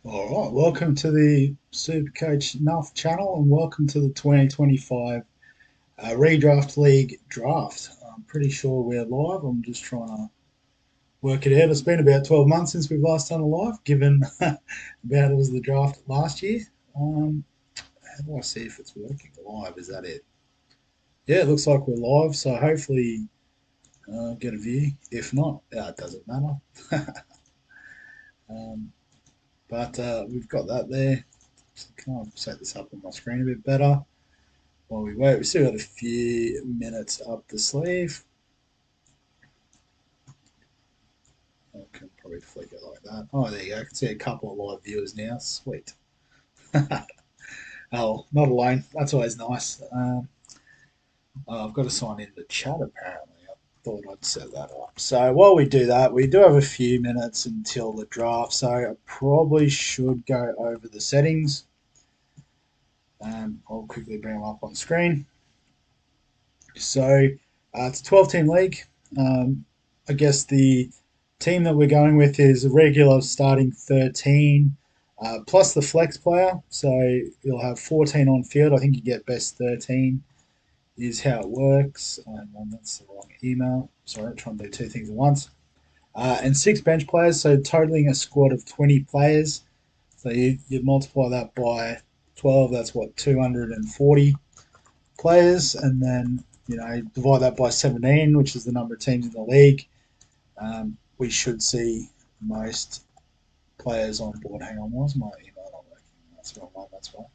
All right, welcome to the Supercoach Nuff channel and welcome to the 2025 Redraft League draft. I'm pretty sure we're live. I'm just trying to work it out. It's been about 12 months since we've last done a live, given about it was the draft last year. Um, how do I see if it's working live? Is that it? Yeah, it looks like we're live, so hopefully get a view. If not, it doesn't matter. um, but we've got that there. So can I set this up on my screen a bit better? While we wait, we've still got a few minutes up the sleeve. I can probably flick it like that. Oh, there you go. I can see a couple of live viewers now. Sweet. Oh, not alone. That's always nice. I've got to sign in the chat apparently. I thought I'd set that up. So while we do that, we do have a few minutes until the draft. So I probably should go over the settings. I'll quickly bring them up on screen. So it's a 12 team league. Um, I guess the team that we're going with is a regular starting 13 plus the flex player. So you'll have 14 on field. I think you get best 13 is how it works. And that's the wrong email. Sorry, I'm trying to do two things at once. And six bench players, so totaling a squad of 20 players. So you multiply that by 12, that's what, 240 players, and then divide that by 17, which is the number of teams in the league. We should see most players on board. Hang on, why's my email not working? That's the wrong one. That's why.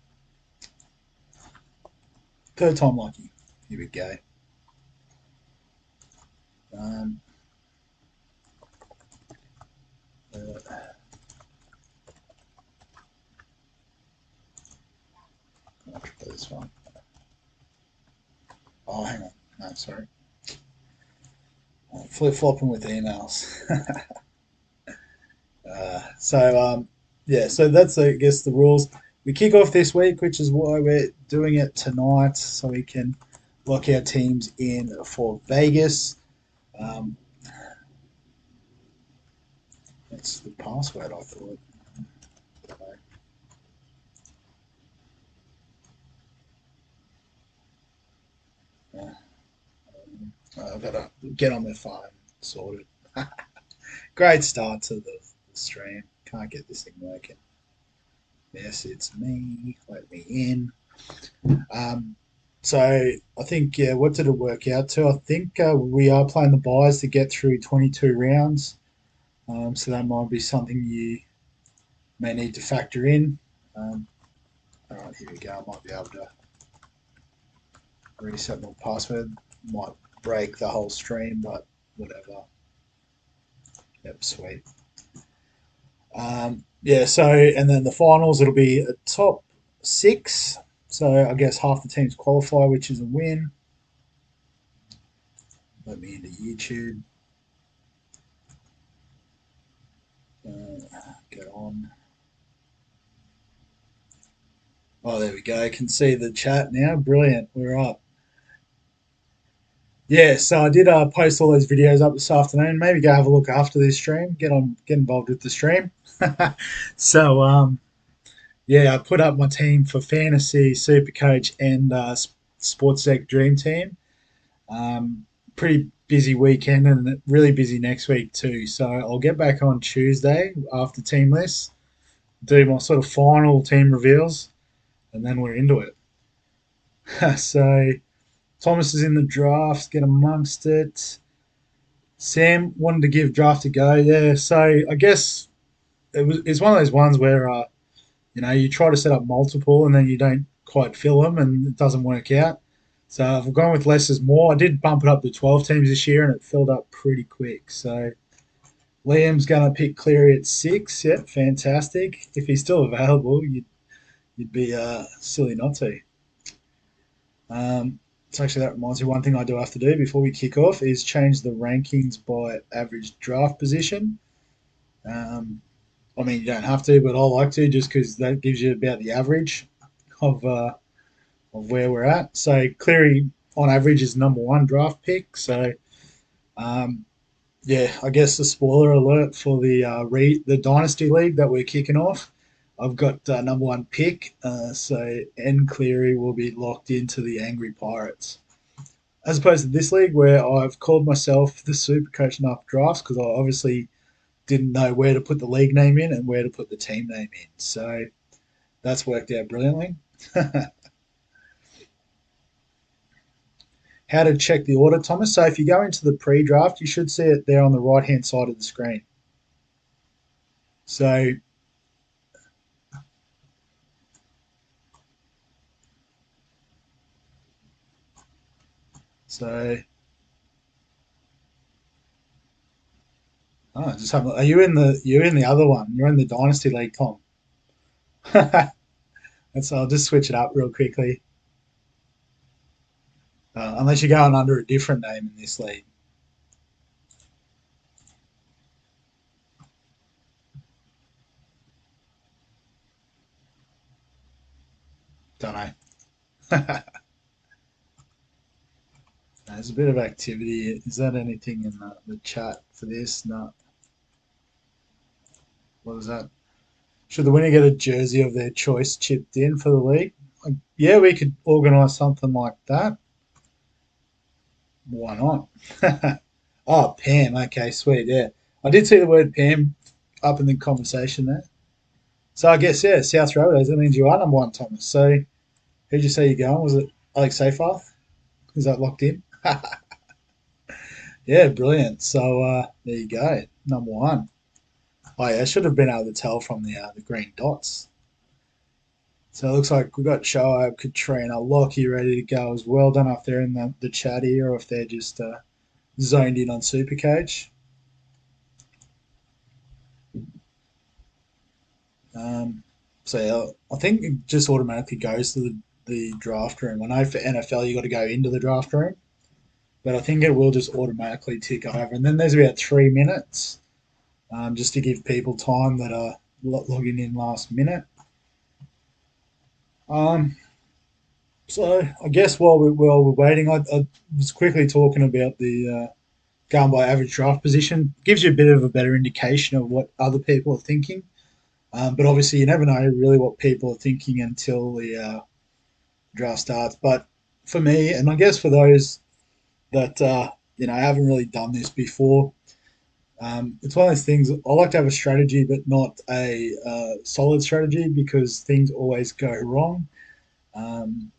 Third time lucky. Here we go. Um, uh, I'll try this one. Oh, hang on. No, sorry. Flip flopping with emails. Yeah, so that's, I guess, the rules. We kick off this week, which is why we're doing it tonight, so we can lock our teams in for Vegas. Um, that's the password, I thought. Yeah, I've got to get on my phone sorted. Great start to the stream. Can't get this thing working. Yes, it's me. Let me in. Um, so I think, yeah, what did it work out to? I think we are playing the buys to get through 22 rounds. So that might be something you may need to factor in. Um, all right, here we go. I might be able to reset my password. Might break the whole stream, but whatever. Yep, sweet. Yeah, so, and then the finals, it'll be a top six. So I guess half the teams qualify, which is a win. Let me into YouTube. Get on. Oh, there we go. I can see the chat now. Brilliant. We're up. Yeah, so I did post all those videos up this afternoon. Maybe go have a look after this stream. Get involved with the stream. So yeah, I put up my team for fantasy, Supercoach, and Sports Deck Dream Team. Pretty busy weekend and really busy next week too. So I'll get back on Tuesday after team lists, do my sort of final team reveals, and then we're into it. So Thomas is in the drafts, get amongst it. Sam wanted to give draft a go, yeah. So I guess it's one of those ones where you try to set up multiple and then you don't quite fill them and it doesn't work out. So I've gone with less is more. I did bump it up to 12 teams this year and it filled up pretty quick. So Liam's going to pick Cleary at six. Yep, fantastic. If he's still available, you'd be silly not to. So actually, that reminds me, one thing I do have to do before we kick off is change the rankings by average draft position. Um, I mean, you don't have to, but I like to just because that gives you about the average of uh, of where we're at. So Cleary, on average, is number one draft pick. So um, yeah, I guess the spoiler alert for the the Dynasty League that we're kicking off. I've got number one pick, so N Cleary will be locked into the Angry Pirates. As opposed to this league where I've called myself the Supercoach Nuff Drafts because I obviously didn't know where to put the league name in and where to put the team name in. So that's worked out brilliantly. How to check the order, Thomas. So if you go into the pre-draft, you should see it there on the right-hand side of the screen. So, so, just have. Are you in the? You're in the other one. You're in the Dynasty League, Tom. And so I'll just switch it up real quickly. Unless you're going under a different name in this league, don't know. There's a bit of activity. Is that anything in the chat for this? No. What was that? Should the winner get a jersey of their choice chipped in for the league? Like, yeah, we could organise something like that. Why not? Oh, Pam. Okay, sweet. Yeah, I did see the word Pam up in the conversation there. So I guess yeah, South Rabbitohs. That means you are number one, Thomas. So who'd you say you're going? Was it Alex Seyfarth? Is that locked in? Yeah, brilliant. So there you go, number one. Oh yeah, I should have been able to tell from the green dots. So it looks like we've got Shoaib, Katrina, Lockie ready to go as well. Don't know if they're in the chat here or if they're just zoned in on Supercoach. Um, so yeah, I think it just automatically goes to the draft room. I know for NFL you got to go into the draft room, but I think it will just automatically tick over. And then there's about 3 minutes just to give people time that are logging in last minute. Um, so I guess while we're waiting, I was quickly talking about the going by average draft position. Gives you a bit of a better indication of what other people are thinking. But obviously, you never know really what people are thinking until the draft starts. But for me, and I guess for those that haven't really done this before, it's one of those things. I like to have a strategy, but not a solid strategy because things always go wrong.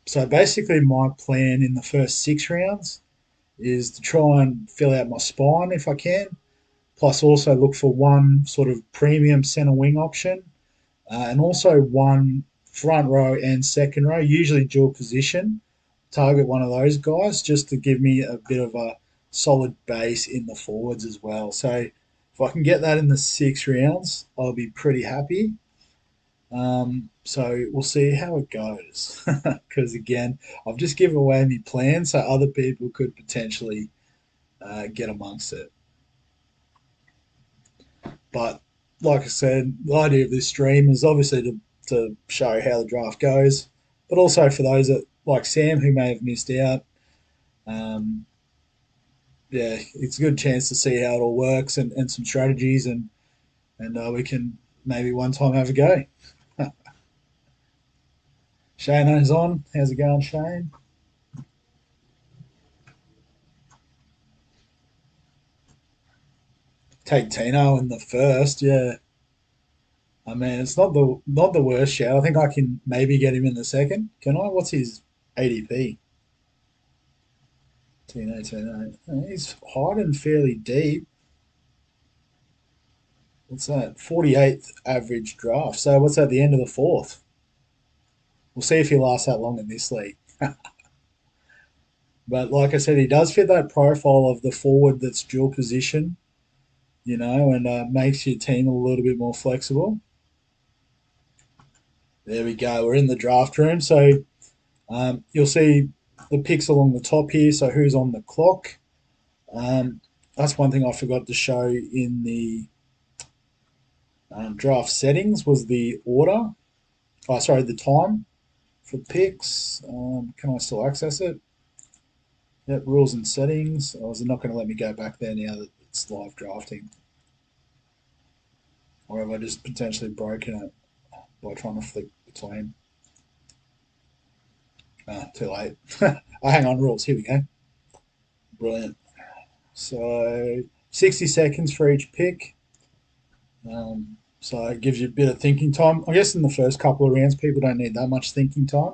So basically, my plan in the first 6 rounds is to try and fill out my spine if I can, plus also look for one sort of premium centre wing option, and also one front row and second row, usually dual position. Target one of those guys just to give me a bit of a solid base in the forwards as well. So if I can get that in the 6 rounds, I'll be pretty happy. So we'll see how it goes. Because again, I've just given away my plan, so other people could potentially get amongst it. But like I said, the idea of this stream is obviously to show how the draft goes, but also for those that like Sam who may have missed out. Um, yeah, it's a good chance to see how it all works and some strategies, and we can maybe one time have a go. Shane is on. How's it going, Shane? Take Tino in the first, yeah. I mean, it's not the worst shout. I think I can maybe get him in the second. Can I? What's his ADP? Tino. He's hiding fairly deep. What's that? 48th average draft. So what's at the end of the fourth? We'll see if he lasts that long in this league. But like I said, he does fit that profile of the forward that's dual position, and makes your team a little bit more flexible. There we go. We're in the draft room. So you'll see the picks along the top here. So who's on the clock? That's one thing I forgot to show in the draft settings was the order. Oh, sorry, the time for picks. Can I still access it? Yep, rules and settings. Oh, is it not going to let me go back there now that it's live drafting? Or have I just potentially broken it? by trying to flick between. Too late. Oh, hang on, rules. Here we go. Brilliant. So 60 seconds for each pick. So it gives you a bit of thinking time. I guess in the first couple of rounds, people don't need that much thinking time.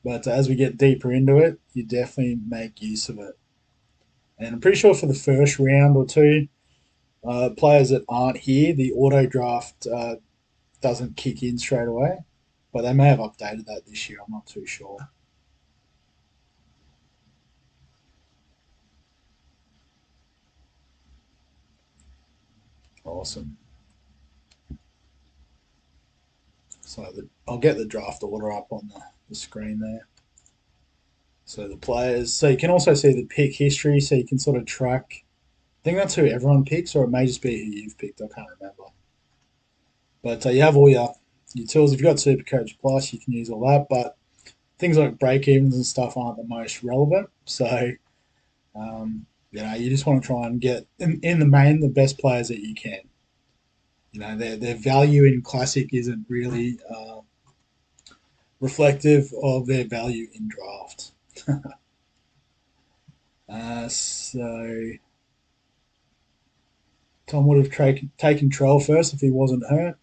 But as we get deeper into it, you definitely make use of it. And I'm pretty sure for the first round or two, players that aren't here, the auto draft doesn't kick in straight away. But they may have updated that this year. I'm not too sure. Awesome. So I'll get the draft order up on the screen there. So the players. So you can also see the pick history, so you can sort of track. I think that's who everyone picks, or it may just be who you've picked. I can't remember. But you have all your tools. If you've got Supercoach Plus, you can use all that. But things like break evens and stuff aren't the most relevant. So you just want to try and get in the main the best players that you can. Their value in classic isn't really reflective of their value in draft. So Tom would have taken Trell first if he wasn't hurt.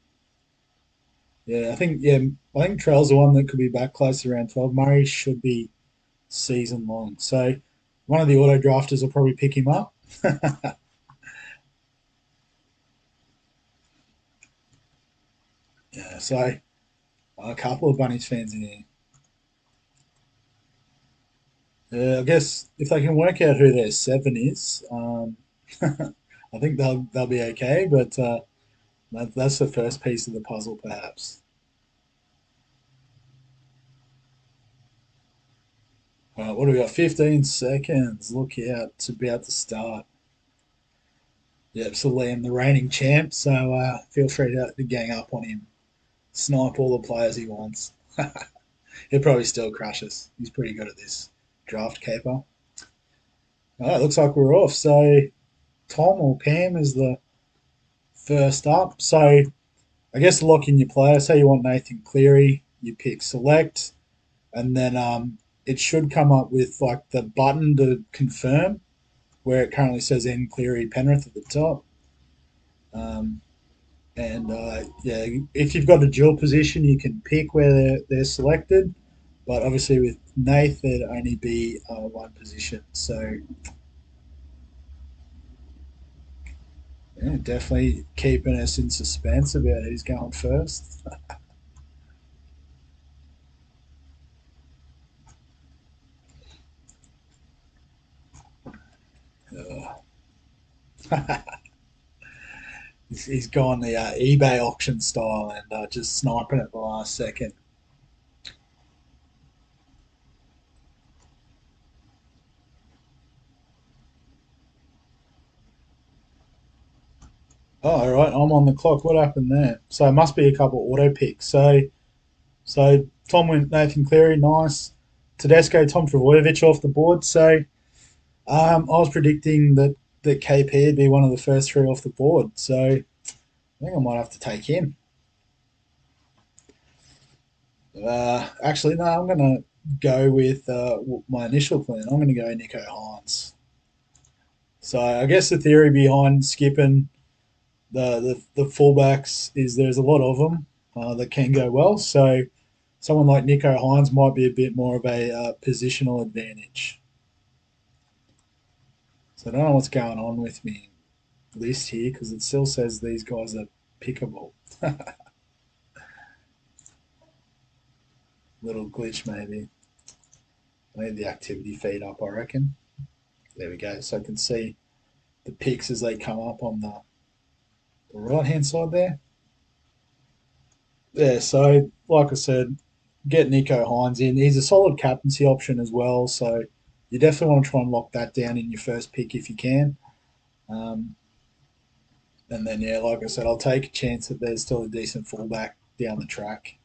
I think Trell's the one that could be back close to around 12. Murray should be season long. So one of the auto drafters will probably pick him up. Yeah, so a couple of Bunnies fans in here. I guess if they can work out who their seven is, I think they'll be okay. But that's the first piece of the puzzle, perhaps. All right, what do we got? 15 seconds. Look out! It's about to start. Yep, so Liam, the reigning champ. So feel free to gang up on him. Snipe all the players he wants. He'll probably still crush us. He's pretty good at this draft caper. Oh, it looks like we're off. So Tom or Pam is the first up. So I guess lock in your player. Say you want Nathan Cleary, you pick select, and then it should come up with like the button to confirm where it currently says N Cleary Penrith at the top. Um, and if you've got a dual position, you can pick where they're selected. But obviously with Nath, there'd only be one position. So yeah, definitely keeping us in suspense about who's going first. He's gone the eBay auction style and just sniping at the last second. Oh, all right, I'm on the clock. What happened there? So it must be a couple auto picks. So Tom went Nathan Cleary, nice. Tedesco, Tom Travojevic off the board. So I was predicting that KP would be one of the first three off the board. So I think I might have to take him. Actually, no, I'm going to go with my initial plan. I'm going to go Nico Hines. So I guess the theory behind skipping the fullbacks is there's a lot of them that can go well. So someone like Nico Hines might be a bit more of a positional advantage. So I don't know what's going on with me list here because it still says these guys are pickable. Little glitch maybe. I need the activity feed up, I reckon. There we go. So I can see the picks as they come up on the right hand side there. Yeah, so like I said, get Nico Hines in. He's a solid captaincy option as well. So you definitely want to try and lock that down in your first pick if you can. Um, and then, yeah, like I said, I'll take a chance that there's still a decent fullback down the track.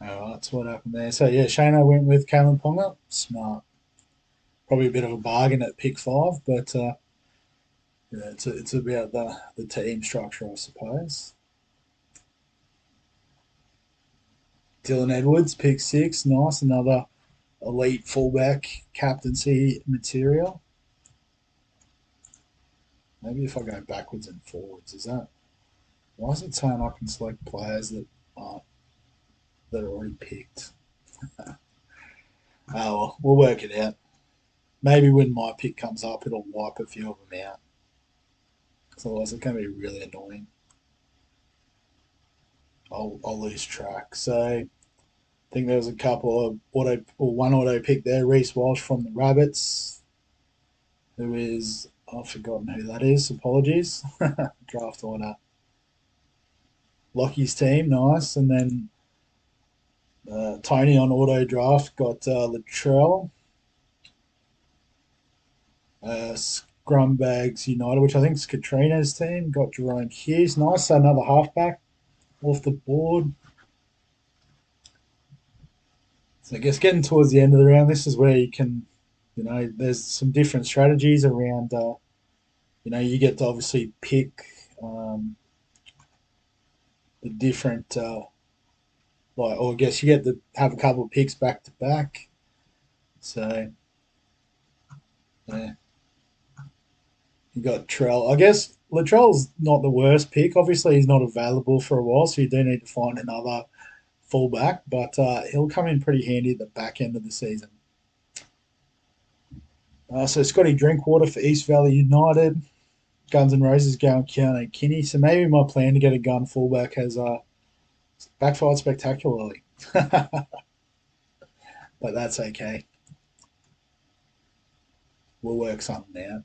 Oh, that's what happened there. So yeah, Shane, went with Kalen Ponga. Smart. Probably a bit of a bargain at pick five, but yeah, it's about the team structure, I suppose. Dylan Edwards, pick six. Nice. Another elite fullback captaincy material. Maybe if I go backwards and forwards, is that why is it saying I can select players aren't that are already picked? Oh well, we'll work it out. Maybe when my pick comes up, it'll wipe a few of them out. 'Cause otherwise, it's going to be really annoying. I'll lose track. So I think there was a couple of auto or one auto pick there. Reese Walsh from the Rabbits, who is I've forgotten who that is. Apologies. Draft order. Lockie's team, nice, and then Tony on auto draft got Latrell, Scrumbags United, which I think is Katrina's team, got Jerome Hughes. Nice, so another halfback off the board. So I guess getting towards the end of the round, this is where you can, there's some different strategies around. You get to obviously pick the different, or I guess you get to have a couple of picks back to back. So yeah, you got Trell. I guess Latrell's not the worst pick. Obviously, he's not available for a while, so you do need to find another fullback. But he'll come in pretty handy at the back end of the season. So Scotty Drinkwater for East Valley United. Guns and Roses going Keanu Kinney. So maybe my plan to get a gun fullback has backfired spectacularly. But that's okay. We'll work something out.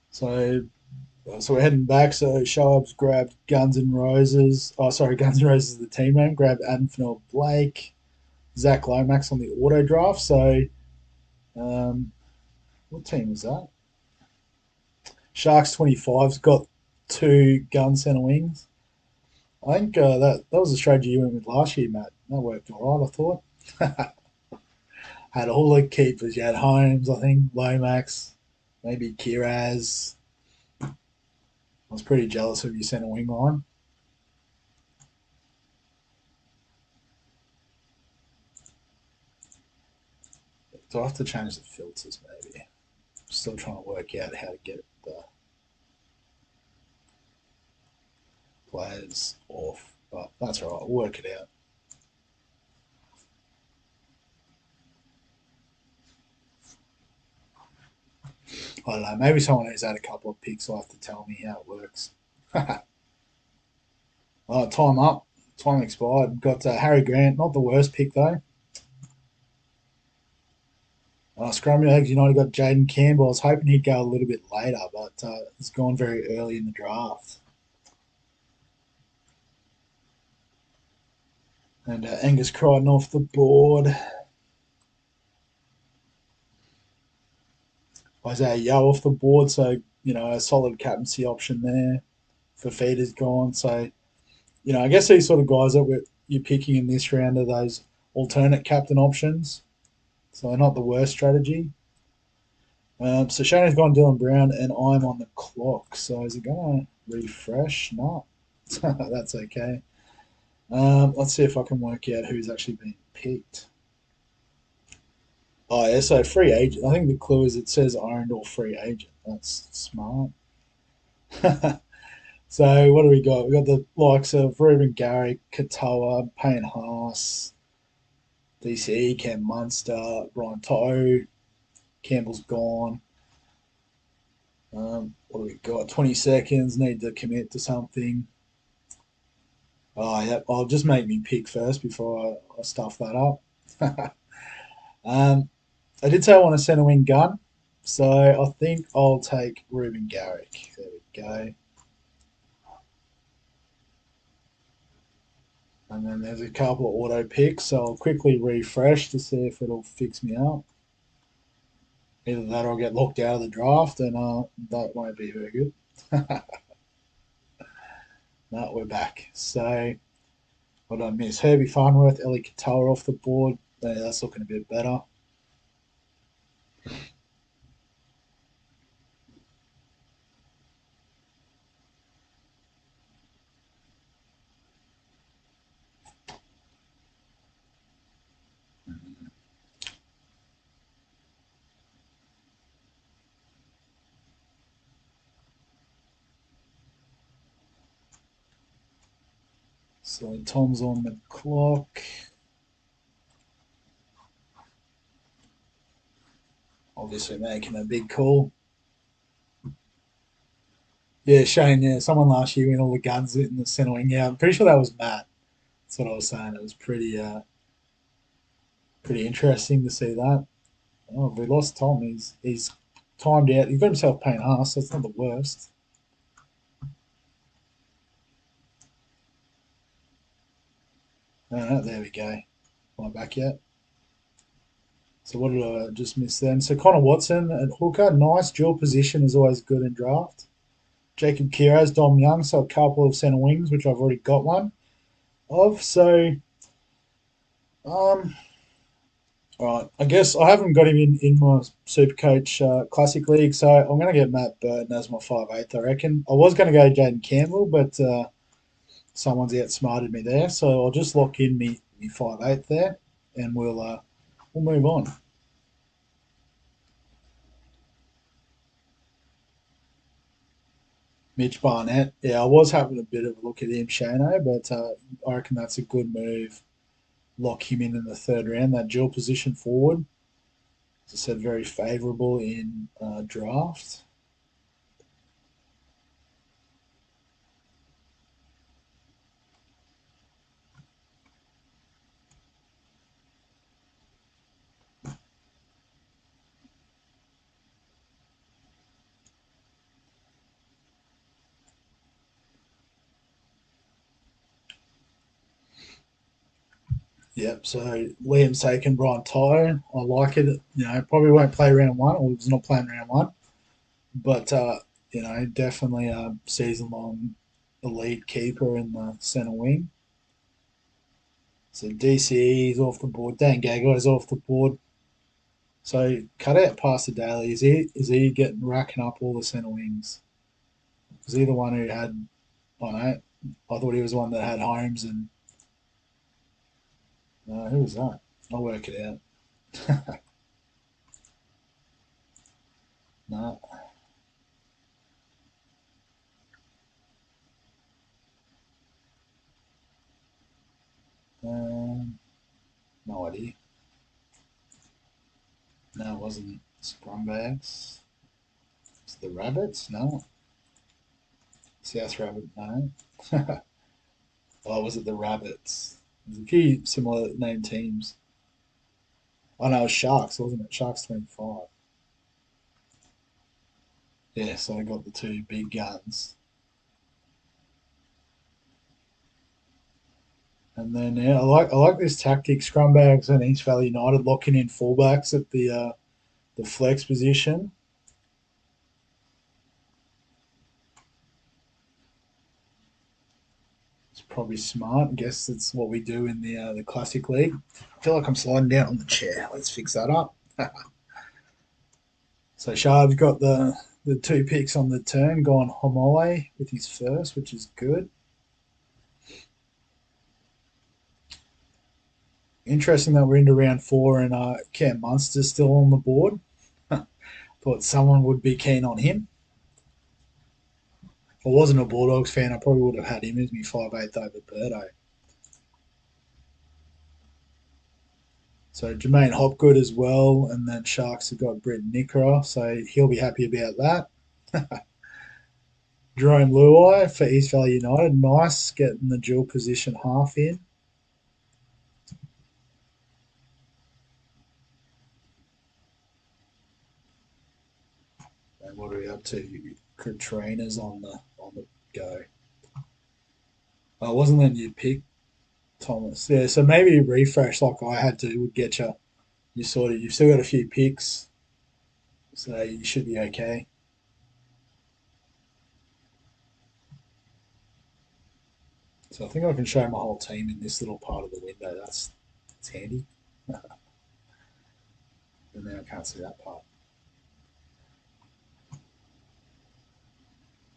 So so we're heading back. So Shoab's grabbed Guns N' Roses. Oh, sorry, Guns N' Roses is the team name. Grabbed Adam Fennell Blake, Zach Lomax on the auto draft. So, what team was that? Sharks 25's got two gun center wings. I think that was a strategy you went with last year, Matt. That worked all right, I thought. Had all the keepers. You had Holmes, I think, Lomax, maybe Kiraz. I was pretty jealous of your center wing line. Do I have to change the filters, maybe? Still trying to work out how to get the players off, but that's all right. We'll work it out. I don't know. Maybe someone who's had a couple of picks will have to tell me how it works. Time up. Time expired. Got Harry Grant. Not the worst pick, though. Scrum Legs United got Jaden Campbell. I was hoping he'd go a little bit later, but he's gone very early in the draft. And Angus Crichton off the board. Isaiah Yo off the board. So, a solid captaincy option there. Fafita's gone. So, I guess these sort of guys that you're picking in this round are those alternate captain options. So, not the worst strategy. So, Shannon's gone Dylan Brown, and I'm on the clock. So, is it going to refresh? No. That's okay. Let's see if I can work out who's actually been picked. Oh, yeah, so free agent. I think the clue is it says owned or free agent. That's smart. So, what do we got? We got the likes of Ruben Garrick, Katoa, Payne Haas, DCE, Cam Munster, Brian Toe, Campbell's gone. What do we got? 20 seconds, need to commit to something. Oh, yeah, I'll just make me pick first before I stuff that up. um, I did say I want a centre wing gun, so I think I'll take Ruben Garrick. There we go. And then there's a couple of auto picks, so I'll quickly refresh to see if it'll fix me up. Either that or I'll get locked out of the draft, and that won't be very good. No, we're back. So, what did I miss? Herbie Farnworth, Ellie Katoa off the board. Yeah, that's looking a bit better. So, Tom's on the clock. Obviously, making a big call. Yeah, Shane, yeah, someone last year in all the guns in the centre wing. Yeah, I'm pretty sure that was Matt. That's what I was saying. It was pretty interesting to see that. Oh, we lost Tom. He's timed out. He got himself paying half, so it's not the worst. There we go. Am I back yet? So what did I just miss then? So Connor Watson at hooker, nice dual position is always good in draft. Jacob Kiraz, Dom Young, so a couple of centre wings, which I've already got one of. So, um, all right, I guess I haven't got him in my Supercoach Classic League, so I'm going to get Matt Burton as my 5'8", I reckon. I was going to go Jaden Campbell, but someone's outsmarted me there, so I'll just lock in me 5'8" there, and we'll move on. Mitch Barnett, yeah, I was having a bit of a look at him, Shano, but I reckon that's a good move. Lock him in the third round. That dual position forward, as I said, very favourable in draft. Yep. So Liam's taken Brian Tyre. I like it. Probably won't play round one, or was not playing round one, but definitely a season-long elite keeper in the centre wing. So DCE is off the board. Dan Gagai is off the board. So cut out past the daily. Is he getting racking up all the centre wings? Was he the one who had? I don't know. I thought he was the one that had Holmes and who was that? I'll work it out. No, no idea. No, it wasn't Scrumbags. It's the Rabbits. No, South Rabbit. No. Oh, was it the Rabbits? There's a few similar name teams. Oh no, it was Sharks, wasn't it? Sharks 25. Yeah, so I got the two big guns. And then yeah, I like this tactic. Scrumbags and East Valley United locking in fullbacks at the flex position. It's probably smart. I guess that's what we do in the classic league. I feel like I'm sliding down on the chair. Let's fix that up. So Shard's got the two picks on the turn, gone Homole with his first, which is good. Interesting that we're into round four and Cam Munster's still on the board. Thought someone would be keen on him. If I wasn't a Bulldogs fan, I probably would have had him as my 5'8" over Birdo. So Jermaine Hopgood as well, and then Sharks have got Brett Nickera, so he'll be happy about that. Jerome Luai for East Valley United, nice getting the dual position half in. And what are we up to? Katrina's on the go. I wasn't letting you pick Thomas. Yeah, so maybe a refresh like I had to would get you. You've still got a few picks, so you should be okay. So I think I can show my whole team in this little part of the window. That's handy. And now I can't see that part.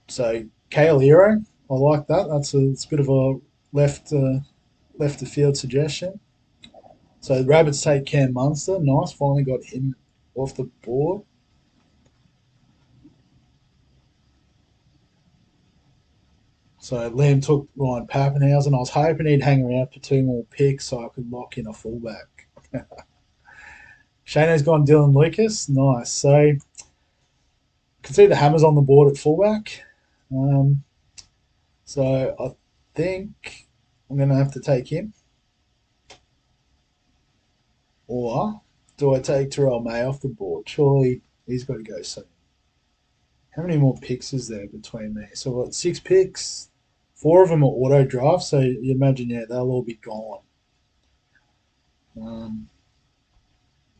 So Kale Hero, I like that. It's a bit of a left left of field suggestion. So the Rabbits take Cam Munster. Nice, finally got him off the board. So Liam took Ryan Pappenhausen. I was hoping he'd hang around for two more picks so I could lock in a fullback. Shano's gone Dylan Lucas. Nice. So you can see the Hammers on the board at fullback. Um, so I think I'm going to have to take him. Or do I take Terrell May off the board? Surely he's got to go soon. How many more picks is there between me? So what, 6 picks? 4 of them are auto draft, so you imagine, yeah, they'll all be gone.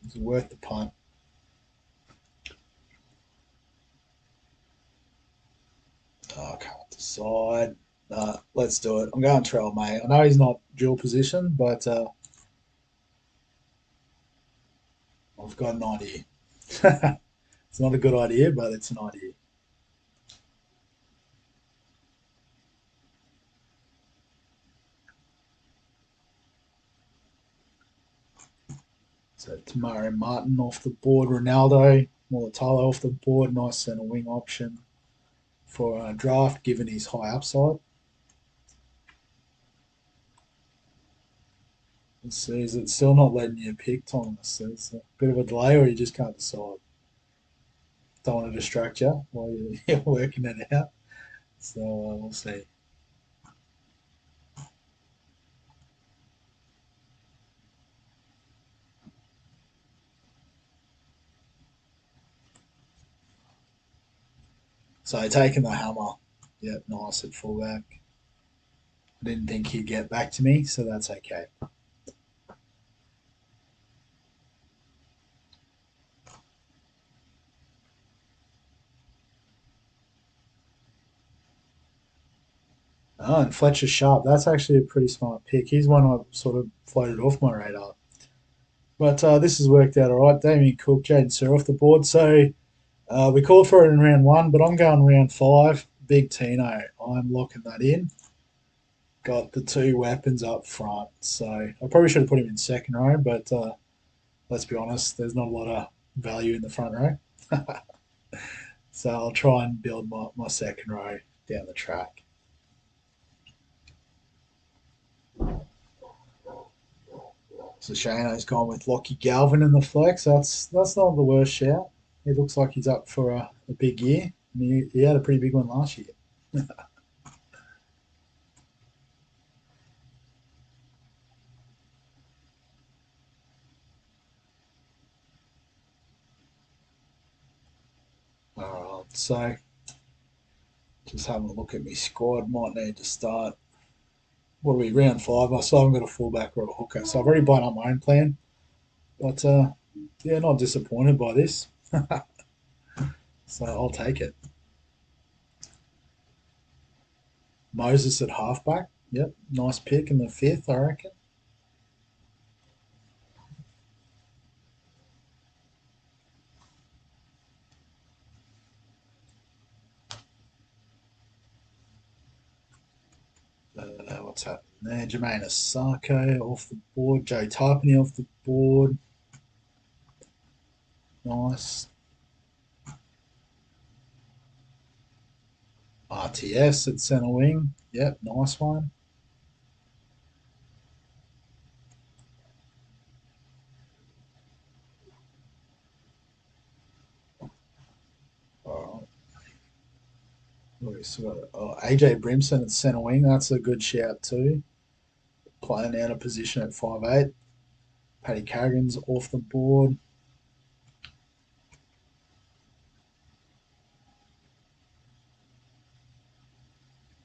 It's worth the punt. Oh, I can't decide. Let's do it. I'm going Terrell May. I know he's not dual position, but I've got an idea. It's not a good idea, but it's an idea. So Tamari Martin off the board, Ronaldo, Mulatalo off the board, nice centre wing option for a draft given his high upside. Let's see, is it still not letting you pick, Thomas? There's a bit of a delay, or you just can't decide. Don't want to distract you while you're working it out. So we'll see. So taking the hammer. Yep, nice at fullback. I didn't think he'd get back to me, so that's okay. Oh, and Fletcher Sharp. That's actually a pretty smart pick. He's one I sort of floated off my radar. But this has worked out all right. Damien Cook, Jaden Sir off the board. So we called for it in round 1, but I'm going round 5. Big Tino. I'm locking that in. Got the 2 weapons up front. So I probably should have put him in second row, but let's be honest, there's not a lot of value in the front row. So I'll try and build my second row down the track. So Shano's gone with Lockie Galvin in the flex. That's not the worst shout. He looks like he's up for a big year. And he had a pretty big one last year. All right, so just having a look at my squad. Might need to start. What are we, round 5? I still haven't got a fullback or a hooker. So I've already blown up my own plan. But yeah, not disappointed by this. So I'll take it. Moses at halfback. Yep, nice pick in the 5th, I reckon. What's happening there? Jermaine Asako off the board. Joe Tarpany off the board. Nice. RTS at centre wing. Yep, nice one. All right. AJ Brimson at centre wing. That's a good shout too. Playing out of position at 5'8". Paddy Carrigan's off the board.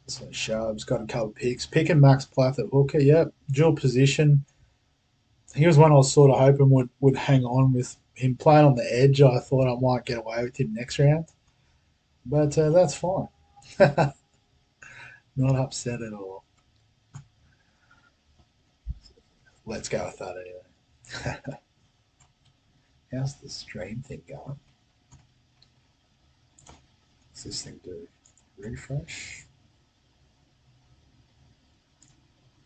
So Sharp's got a couple of picks. Picking Max Plath at hooker. Yep, dual position. He was one I was sort of hoping would hang on with him playing on the edge. I thought I might get away with him next round, but that's fine. Not upset at all. let's go with that anyway. How's the stream thing going? What's this thing do? Refresh?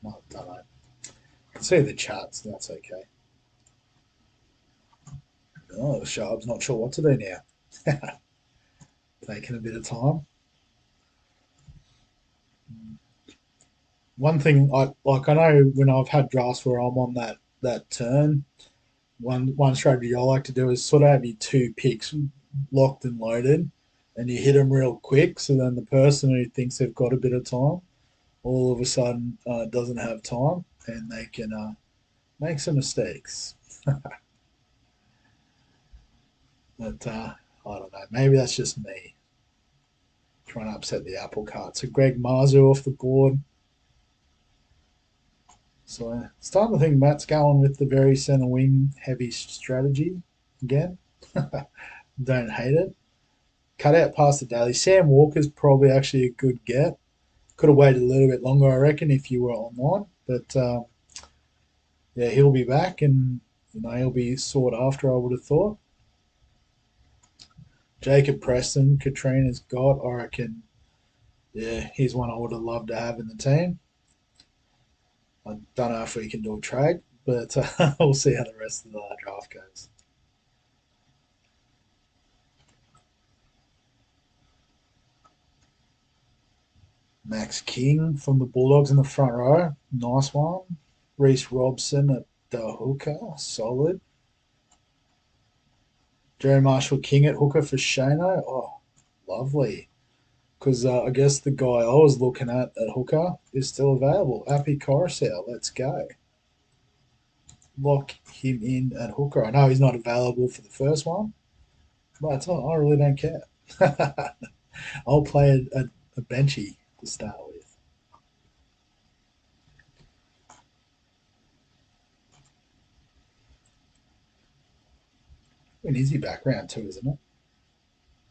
No, don't know. I can see the charts, that's okay. Oh, Sharp's not sure what to do now. Taking a bit of time. One thing I know when I've had drafts where I'm on that turn, one strategy I like to do is sort of have your two picks locked and loaded, and you hit them real quick. So then the person who thinks they've got a bit of time, all of a sudden doesn't have time, and they can make some mistakes. But I don't know. Maybe that's just me trying to upset the apple cart. So Greg Marzu off the board. So starting to think Matt's going with the very centre wing heavy strategy again. Don't hate it. Cut out past the daily. Sam Walker's probably actually a good get. Could have waited a little bit longer, I reckon, if you were online. But yeah, he'll be back, and he'll be sought after. I would have thought. Jacob Preston, Katrina's got. I reckon. Yeah, he's one I would have loved to have in the team. I don't know if we can do a trade, but we'll see how the rest of the draft goes. Max King from the Bulldogs in the front row. Nice one. Reese Robson at the hooker. Solid. Jerry Marshall King at hooker for Shano. Oh, lovely. Because I guess the guy I was looking at hooker is still available. Appy Coruscant. Let's go. Lock him in at hooker. I know he's not available for the first one, but I really don't care. I'll play a benchy to start with. An easy background too, isn't it?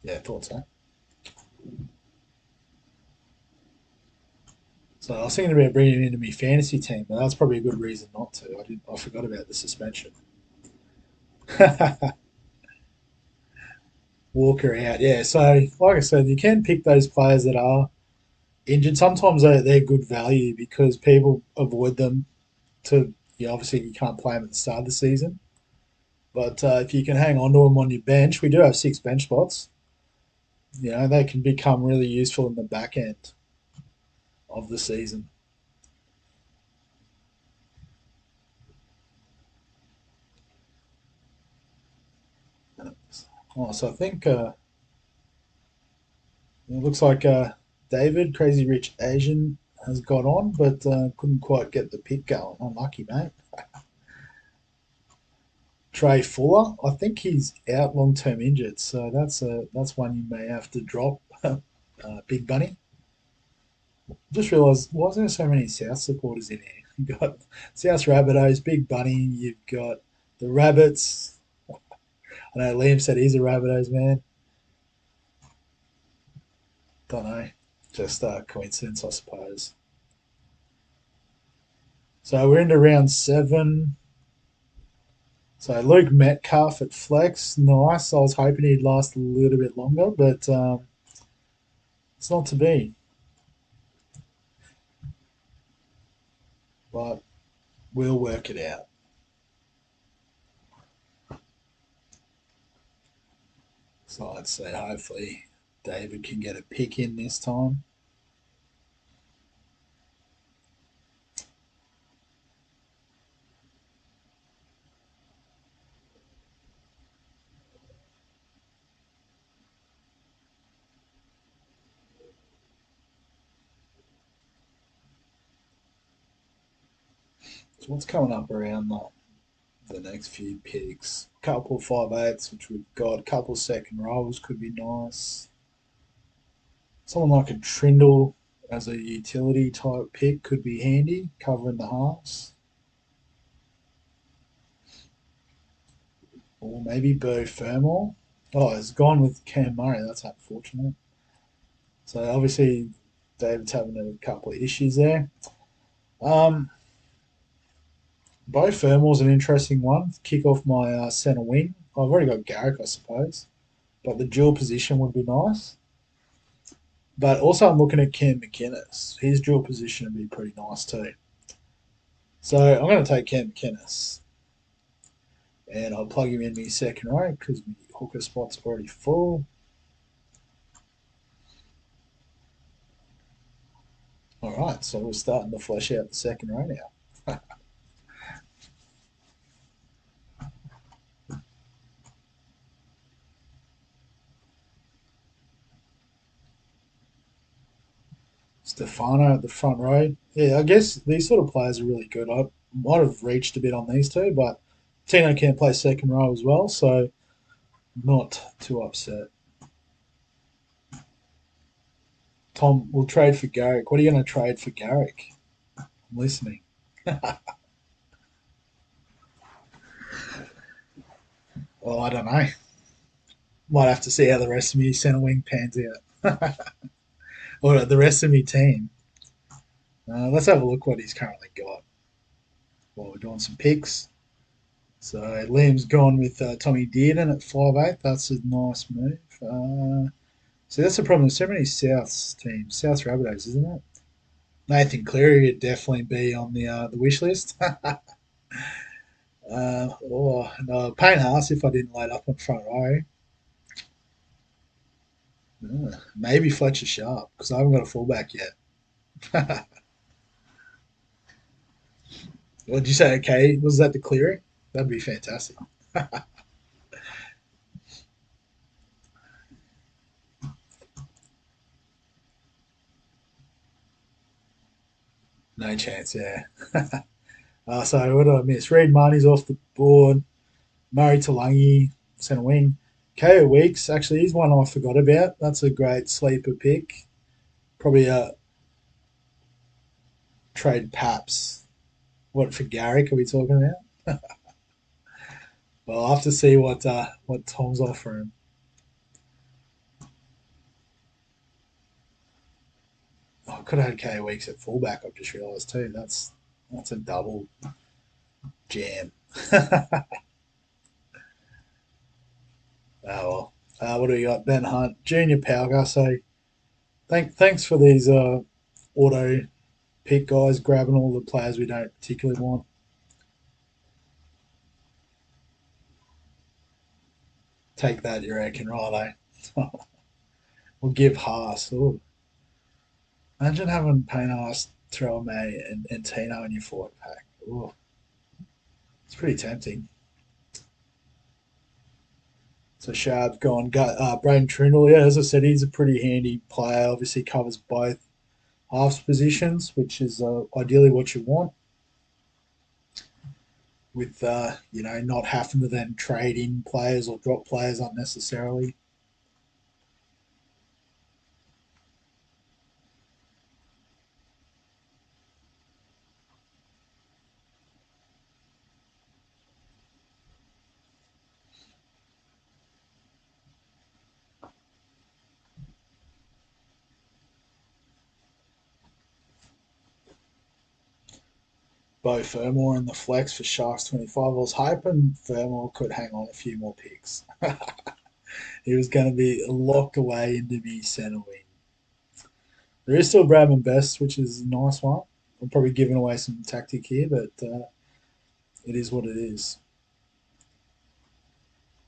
Yeah, I thought so. So I was thinking about bringing him into my fantasy team, but that's probably a good reason not to. I forgot about the suspension. Walker out, yeah. So like I said, you can pick those players that are injured. Sometimes they're good value because people avoid them. Obviously you can't play them at the start of the season, but if you can hang on to them on your bench, we do have 6 bench spots. They can become really useful in the back end of the season. Oh, so I think it looks like David, Crazy Rich Asian, has got on, but couldn't quite get the pick going. Unlucky, mate. Trey Fuller, I think he's out long term injured, so that's one you may have to drop. Big Bunny. Just realised, why is there so many South supporters in here? You've got South Rabbitohs, Big Bunny, you've got the Rabbits. I know Liam said he's a Rabbitohs man. Don't know. Just coincidence, I suppose. So we're into round 7. So Luke Metcalf at flex, nice. I was hoping he'd last a little bit longer, but it's not to be. But we'll work it out. So I'd say hopefully David can get a pick in this time. So what's coming up around the next few picks? Couple 5/8s, which we've got. Couple second rows could be nice. Someone like a Trindle as a utility type pick could be handy, covering the halves. Or maybe Bo Fermor. Oh, it's gone with Cam Murray. That's unfortunate. So obviously, David's having a couple of issues there. Um, Bo Fermor's an interesting one. Kick off my centre wing. I've already got Garrick, I suppose, but the dual position would be nice. But also, I'm looking at Cam McInnes. His dual position would be pretty nice too. So I'm going to take Cam McInnes, and I'll plug him in my second row because my hooker spot's already full. All right, so we're starting to flesh out the second row now. Stefano at the front row. Yeah, I guess these sort of players are really good. I might have reached a bit on these two, but Tino can play second row as well, so not too upset. Tom will trade for Garrick. What are you going to trade for Garrick? I'm listening. Well, I don't know. Might have to see how the rest of me centre wing pans out. Or the rest of me team. Let's have a look what he's currently got while we're doing some picks. So Liam's gone with Tommy Dearden at 5'8". That's a nice move. See, that's the problem. There's so many Souths teams, South Rabbitohs, isn't it? Nathan Cleary would definitely be on the wish list. Oh no, Payne Haas if I didn't load up on front row. Maybe Fletcher Sharp because I haven't got a fullback yet. What did you say? Okay, was that the Cleary? That'd be fantastic. No chance, yeah. So what did I miss? Reed Marnie's off the board. Murray Talangi, centre wing. KO Weeks, actually, he's one I forgot about. That's a great sleeper pick. Probably a trade Paps. What for Garrick are we talking about? Well, I'll have to see what Tom's offering. Oh, I could have had KO Weeks at fullback. I've just realised too. That's a double jam. Oh well. What do we got? Ben Hunt, Junior Pauga. So thanks for these auto pick guys, grabbing all the players we don't particularly want. Take that, you reckon, right? Eh? We'll give Haas. Ooh. Imagine having Payne Haas, throw May, and Tino in your forward pack. Ooh. It's pretty tempting. So Sharp's gone. Got Braden Trindle. Yeah, as I said, he's a pretty handy player. Obviously, covers both halves positions, which is ideally what you want. With not having to then trade in players or drop players unnecessarily. Bo Fermor in the flex for Sharks 25. I was hoping Fermor could hang on a few more picks. He was going to be locked away into me centre wing. There is still Bradman Best, which is a nice one. I'm probably giving away some tactic here, but it is what it is.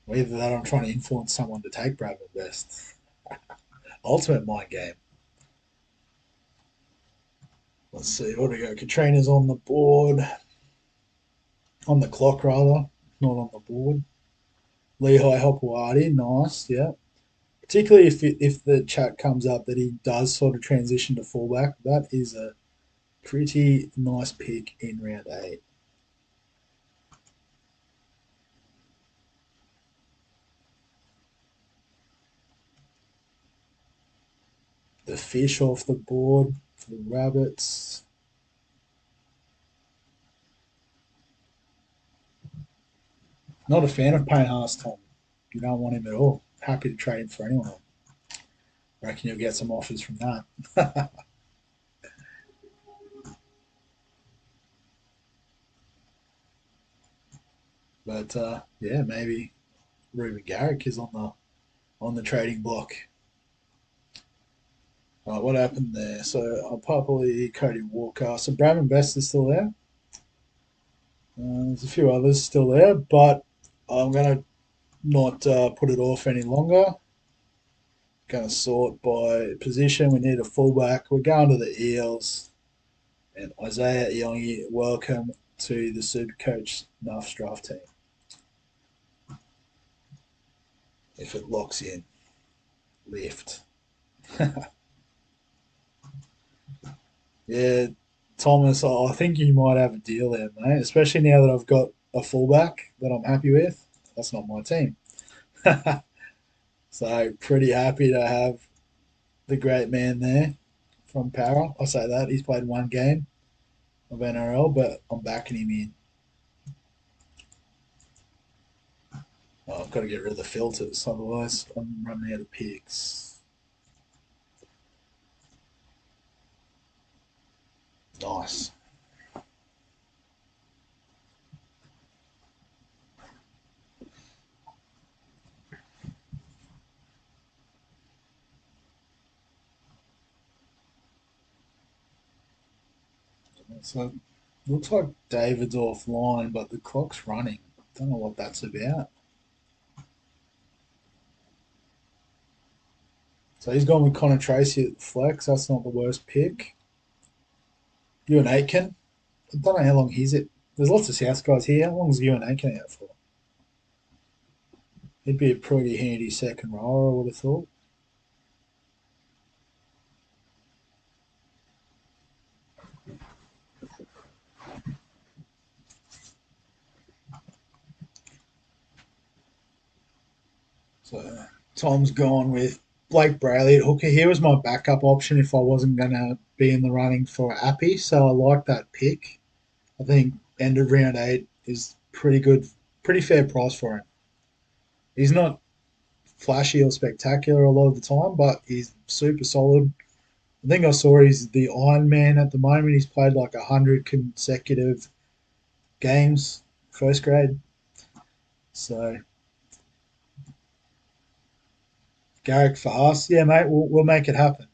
Or either that or I'm trying to influence someone to take Bradman Best. Ultimate mind game. Let's see, what do we go? Katrina's on the board, on the clock rather, not on the board. Lehigh Hopewadi, nice, yeah. Particularly if the chat comes up that he does sort of transition to fullback, that is a pretty nice pick in round 8. The fish off the board for the rabbits. Not a fan of Payne Haas, Tom. You don't want him at all. Happy to trade him for anyone. I reckon you'll get some offers from that. But yeah, maybe Ruben Garrick is on the trading block. What happened there? So I'll probably Cody Walker. So Bradman Best is still there. There's a few others still there, but I'm gonna not put it off any longer. Going to sort by position. We need a fullback. We're going to the Eels. And Isaiah Iongi, welcome to the Supercoach Nuffs draft team. If it locks in, lift. Yeah, Thomas, I think you might have a deal there, mate. Especially now that I've got a fullback that I'm happy with. That's not my team. So pretty happy to have the great man there from Para. I say that he's played one game of NRL, but I'm backing him in. Oh, I've got to get rid of the filters, otherwise I'm running out of picks. Nice. So looks like David's offline, but the clock's running. Don't know what that's about. So he's gone with Connor Tracy at the flex. That's not the worst pick. Ewan Aitken. I don't know how long he's it. There's lots of South guys here. How long is Ewan Aitken out for? He'd be a pretty handy second rower, I would have thought. So Tom's gone with Blake Brayley at hooker. He was my backup option if I wasn't going to be in the running for Appy. So I like that pick. I think end of round 8 is pretty good, pretty fair price for him. He's not flashy or spectacular a lot of the time, but he's super solid. I think I saw he's the Iron Man at the moment. He's played like 100 consecutive games, first grade. So Garrick for us, yeah, mate, we'll make it happen.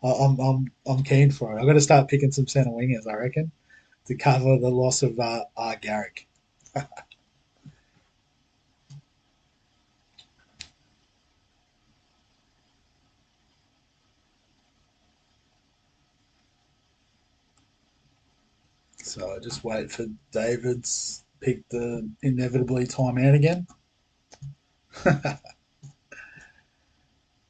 I'm keen for it. I've got to start picking some centre wingers, I reckon, to cover the loss of Garrick. So I just wait for David's pick to inevitably time out again.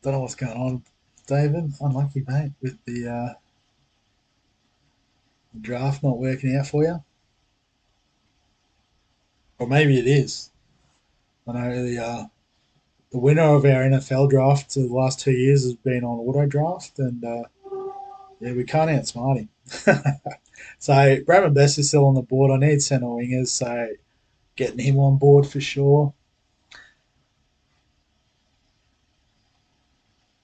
Don't know what's going on, David. Unlucky, mate, with the draft not working out for you. Or maybe it is. I know the winner of our NFL draft the last 2 years has been on auto draft, and yeah, we can't outsmart him. So Bradman Best is still on the board. I need centre wingers, so getting him on board for sure.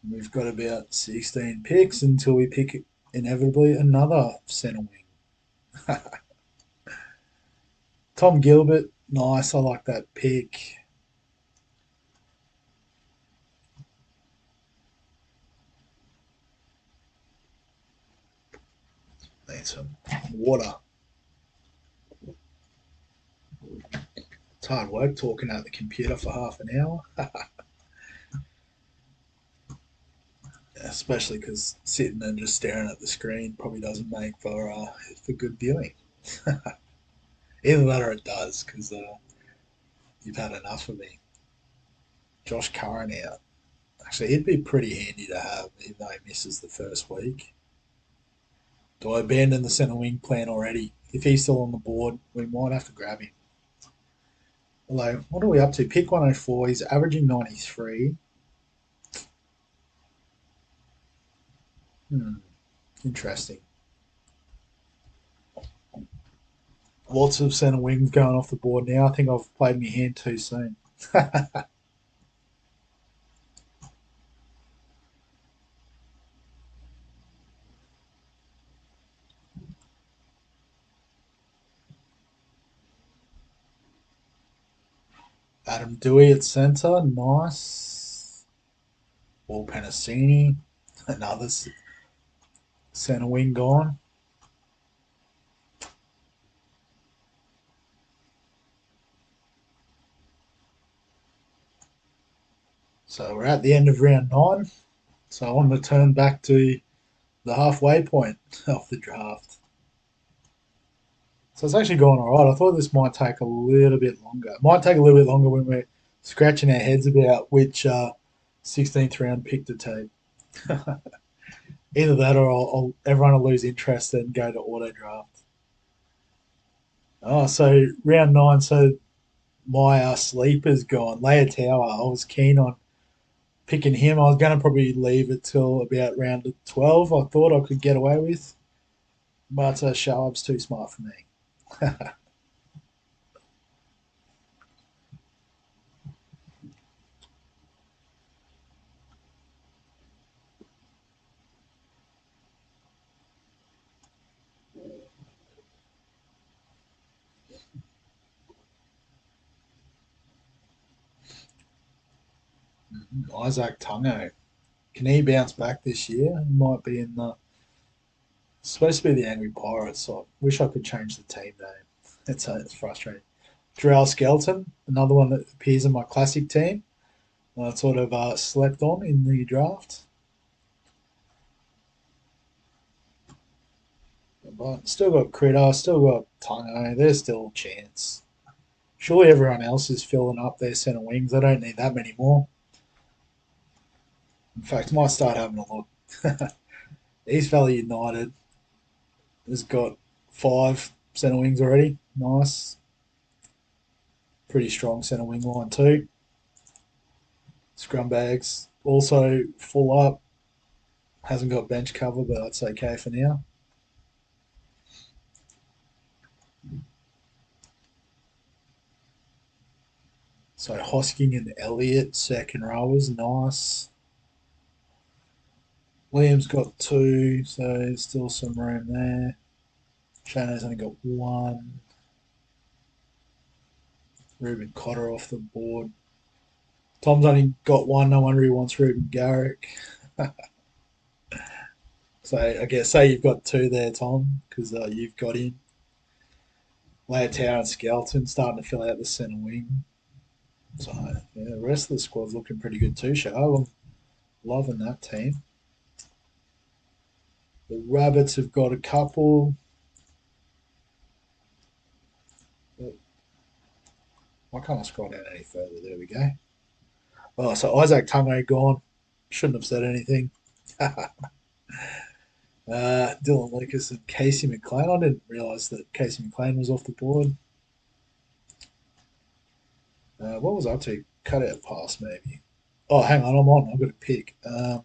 We've got about 16 picks until we pick inevitably another centre wing. Tom Gilbert, nice. I like that pick. Need some water. It's hard work talking at the computer for half an hour, especially because sitting and just staring at the screen probably doesn't make for good viewing. Either that or it does because you've had enough of me. Josh Curran out. Actually, he'd be pretty handy to have, even though he misses the first week. Do I abandon the centre wing plan already? If he's still on the board, we might have to grab him. Although, what are we up to? Pick 104. He's averaging 93. Hmm, interesting. Lots of centre wings going off the board now. I think I've played my hand too soon. Adam Dewey at centre, nice. Paul Penasini, another centre wing gone. So we're at the end of round 9. So I want to turn back to the halfway point of the draft. So it's actually going all right. I thought this might take a little bit longer. It might take a little bit longer when we're scratching our heads about which 16th round pick to take. Either that or everyone will lose interest and go to auto draft. Oh, so round 9. So my sleeper's gone. Leia Tower. I was keen on picking him. I was going to probably leave it till about round 12. I thought I could get away with, but Sharp's too smart for me. Isaac Tungo. Can he bounce back this year? He might be in the. It's supposed to be the Angry Pirates, so I wish I could change the team name. It's frustrating. Jarrell Skelton, another one that appears in my classic team. Sort of slept on in the draft. But still got Critter, still got Tungo. There's still a chance. Surely everyone else is filling up their centre wings. I don't need that many more. In fact, I might start having a look. East Valley United has got 5 centre wings already. Nice. Pretty strong centre wing line too. Scrumbags also full up. Hasn't got bench cover, but that's okay for now. So Hosking and Elliott, second rowers, nice. Liam's got 2, so there's still some room there. Shano's only got 1. Ruben Cotter off the board. Tom's only got 1. No wonder he wants Ruben Garrick. So I guess say you've got 2 there, Tom, because you've got him. Tower and Skelton starting to fill out the centre wing. So yeah, the rest of the squad's looking pretty good too, Show. I'm loving that team. The Rabbits have got a couple. Why can't I scroll down any further? There we go. Oh, so Isaac Tungo gone. Shouldn't have said anything. Dylan Lucas and Casey McLean. I didn't realise that Casey McLean was off the board. What was I up to? Cut out pass, maybe. Oh, hang on, I'm on. I've got a pick. All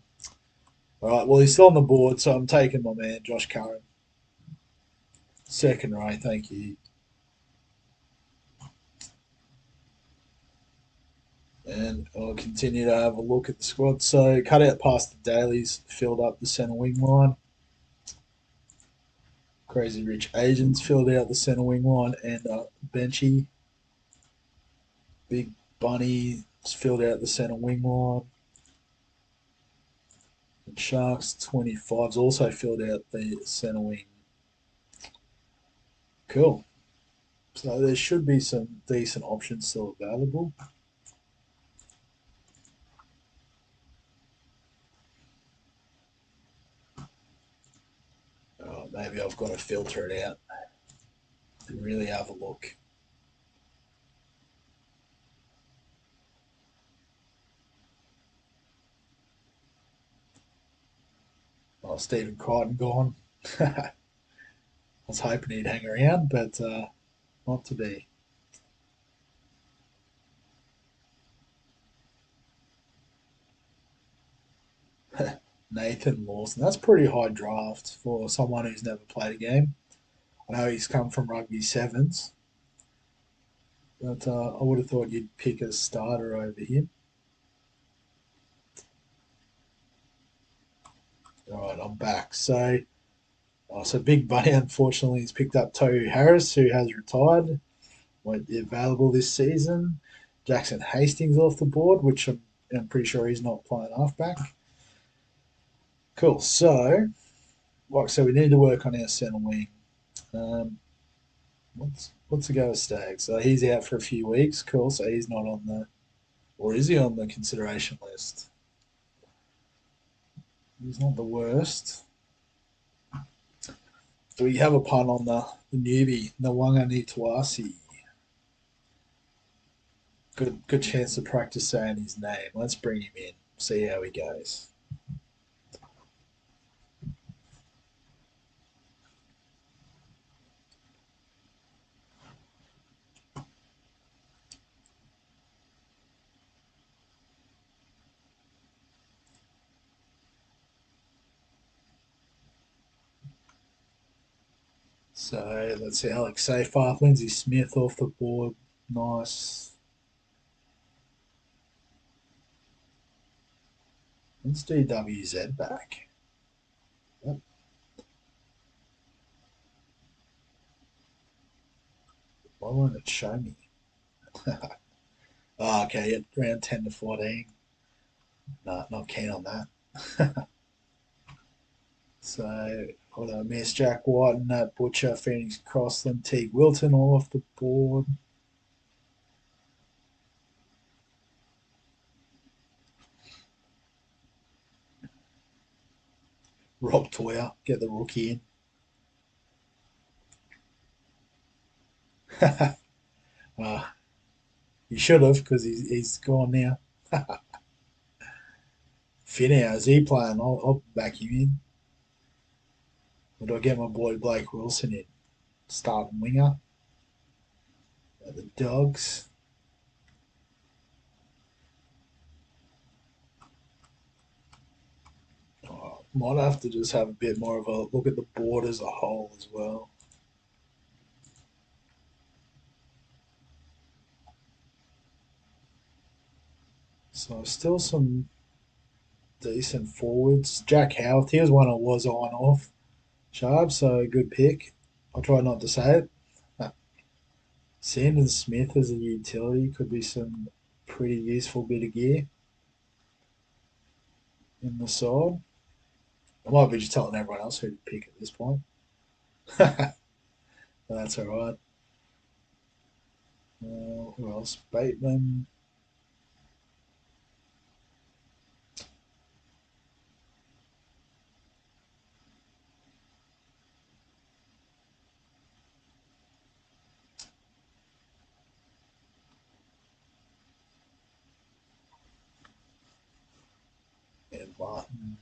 right, well, he's still on the board, so I'm taking my man, Josh Curran. Second row, thank you. And I'll continue to have a look at the squad. So, cut out past the Dailies, filled up the centre wing line. Crazy Rich Agents filled out the centre wing line, and Benchy. Big Bunny filled out the centre wing line. And Sharks 25's also filled out the centre wing. Cool. So there should be some decent options still available. Maybe I've got to filter it out and really have a look. Oh, Stephen Crichton gone. I was hoping he'd hang around, but not to be. Nathan Lawson. That's pretty high draft for someone who's never played a game. I know he's come from rugby sevens, but I would have thought you'd pick a starter over him. All right, I'm back. So Big Bunny unfortunately has picked up Tohu Harris, who has retired. Won't be available this season. Jackson Hastings off the board, which I'm pretty sure he's not playing halfback. Cool. So, like I said, we need to work on our centre wing. Um, what's the go with Stag? So he's out for a few weeks. Cool. So he's not on the, or is he on the consideration list? He's not the worst. Do we have a pun on the newbie, Nawanga Nituasi? Good chance to practice saying his name. Let's bring him in. See how he goes. So let's see, Alex Seyfarth, Lindsay Smith off the board. Nice. Let's do WZ back. Yep. Why won't it show me? Oh, okay, yeah, round 10 to 14. No, not keen on that. So, what I miss? Jack White and Nat Butcher, Phoenix Crossland, Teague Wilton all off the board. Rob Toyer, get the rookie in. uh, he should have because he's gone now. Finau, is he playing? I'll back him in. Or do I get my boy Blake Wilson in? Starting winger. The Dogs. Oh, might have to just have a bit more of a look at the board as a whole as well. So still some decent forwards. Jack Howarth, he was one I was on off. Sharp, so good pick. I'll try not to say it. Sandon Smith as a utility could be some pretty useful bit of gear in the side. I might be just telling everyone else who to pick at this point. That's all right. Who else? Bateman. And Martin.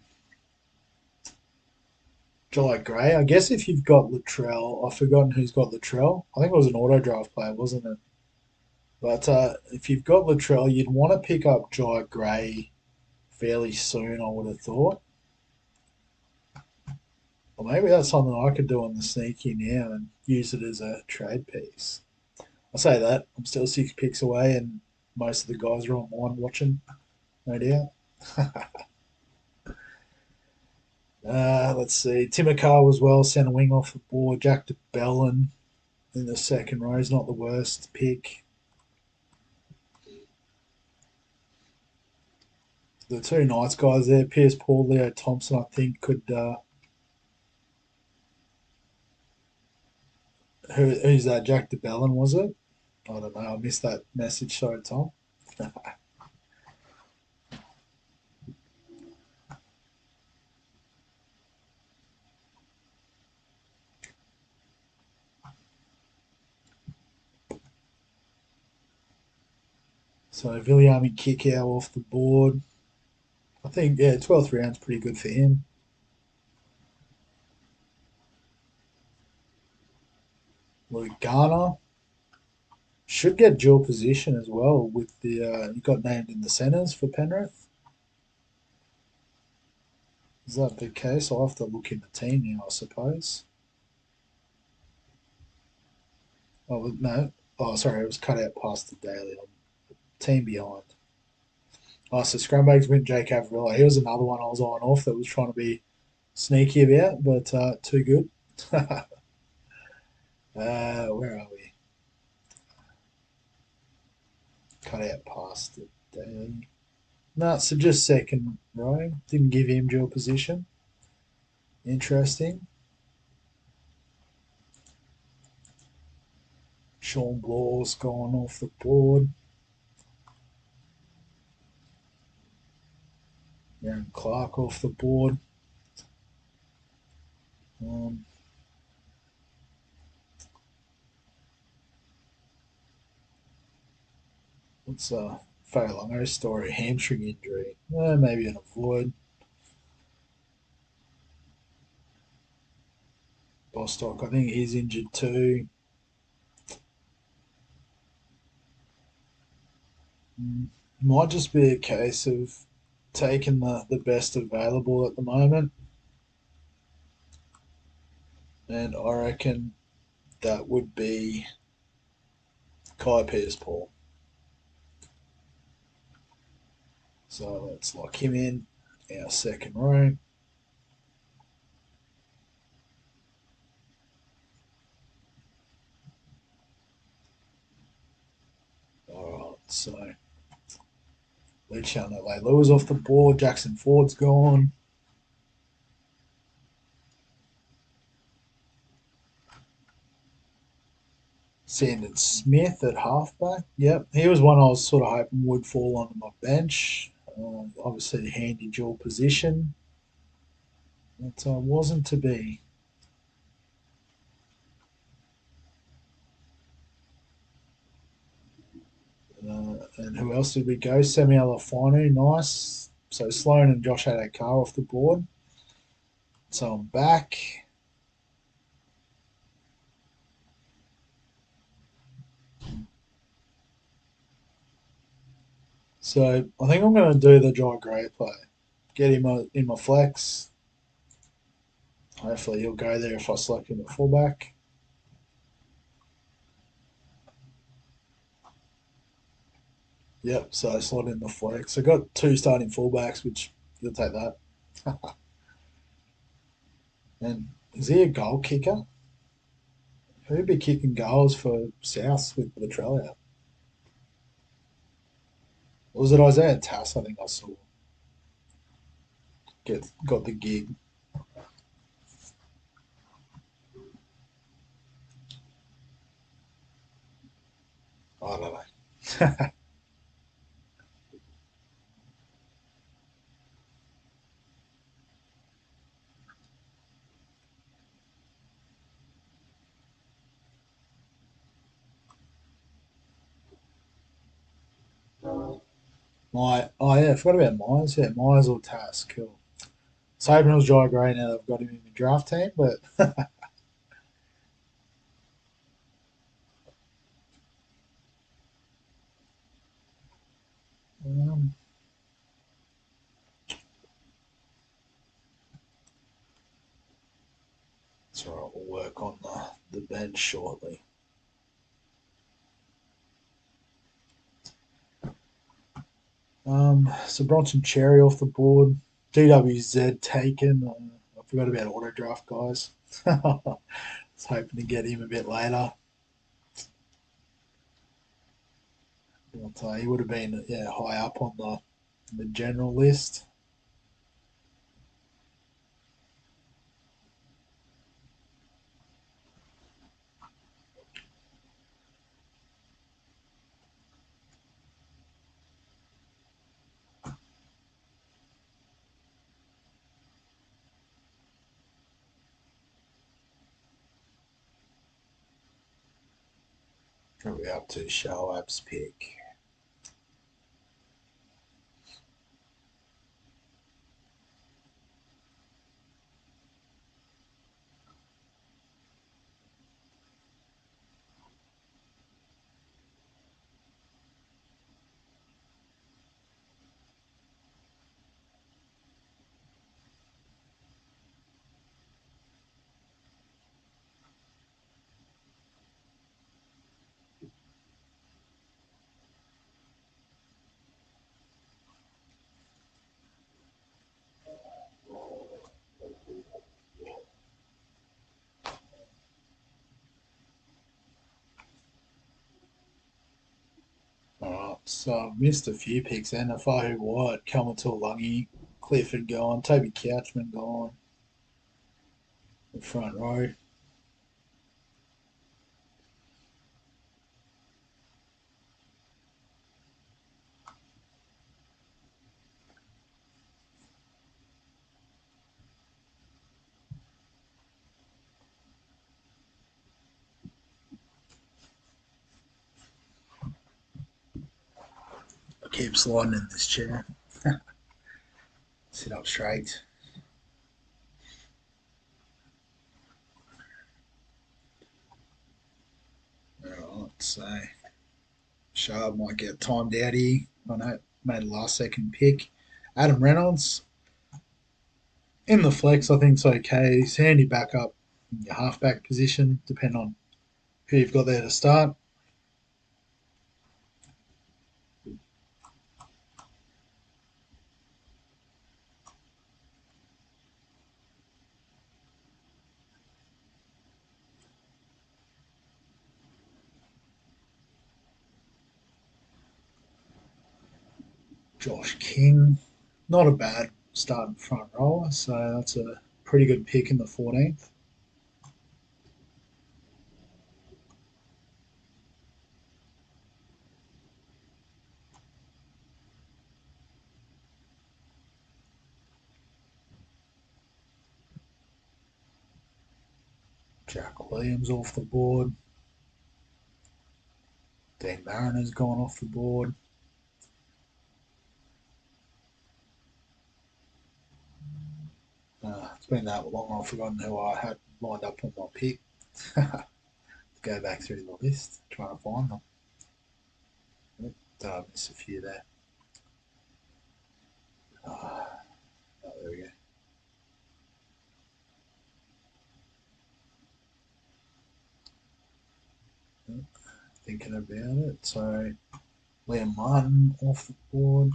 Jolly Gray. I guess if you've got Latrell, I've forgotten who's got Latrell. I think it was an auto draft player, wasn't it? But if you've got Latrell, you'd want to pick up Jai Gray fairly soon, I would have thought. Or maybe that's something I could do on the sneaky now and use it as a trade piece. I say that. I'm still 6 picks away, and most of the guys are online watching, no doubt. Let's see. Timokar as well, centre wing off the board. Jack DeBellin in the second row is not the worst pick. The two nice guys there, Pierce Paul, Leo Thompson, I think could. Who's that? Jack DeBellin, was it? I don't know. I missed that message. Sorry, Tom. So Viliami Kikau off the board. I think, yeah, 12th round's pretty good for him. Luke Garner should get dual position as well with the, he got named in the centres for Penrith. Is that the case? I'll have to look in the team now, I suppose. Oh, no. Oh, sorry, it was cut out past the daily. Team behind. Oh, so Scrumbags went Jake Avrilla. He was another one I was on off that was trying to be sneaky about, but too good. Where are we? cut out past the day. No, so just second row. Didn't give him dual position. Interesting. Sean Blaw's gone off the board. Aaron Clark off the board. Um, what's Fa'alongo's story? Hamstring injury. Maybe an avoid. Bostock, I think he's injured too. Might just be a case of taking the best available at the moment. And I reckon that would be Kai Peters Paul. So let's lock him in our second row. Alright, so Lee Chandler Lewis off the board. Jackson Ford's gone. Sandon Smith at halfback. Yep, he was one I was sort of hoping would fall onto my bench. Obviously, a handy dual position. But wasn't to be. And who else did we go? Semi Alafanu, nice. So Sloan and Josh Adokar off the board. So I'm back. So I think I'm going to do the Jai Gray play. Get him in my flex. Hopefully he'll go there if I select him at fullback. Yep, so I slot in the flex. I got two starting fullbacks, which you'll take that. And is he a goal kicker? Who'd be kicking goals for South with Latrell out? Or was it Isaiah Tass? I think I saw got the gig. I don't know. I forgot about Myers. Yeah, Myers or Tass. Cool. So hoping it was Jai Gray now that I've got him in my draft team, but um, it's all right. We'll work on the bench shortly. So Bronson Cherry off the board. DWZ taken. I forgot about auto draft guys. I was hoping to get him a bit later. But he would have been high up on the general list. What are we up to? Show pick. So I've missed a few picks then. If I who what, Kelma Lungi, Clifford gone, Toby Couchman gone, the front row. I keep sliding in this chair. Sit up straight. Alright, so Sharp might get timed out here. I know made a last second pick. Adam Reynolds in the flex, I think it's okay. He's handy backup in your halfback position, depending on who you've got there to start. Josh King, not a bad starting front rower, so that's a pretty good pick in the 14th. Jack Williams off the board. Dean Mariner's gone off the board. It's been that long I've forgotten who I had lined up on my pick. Go back through the list, trying to find them. Did I miss a few there? Oh, there we go. Thinking about it. So Liam Martin off the board.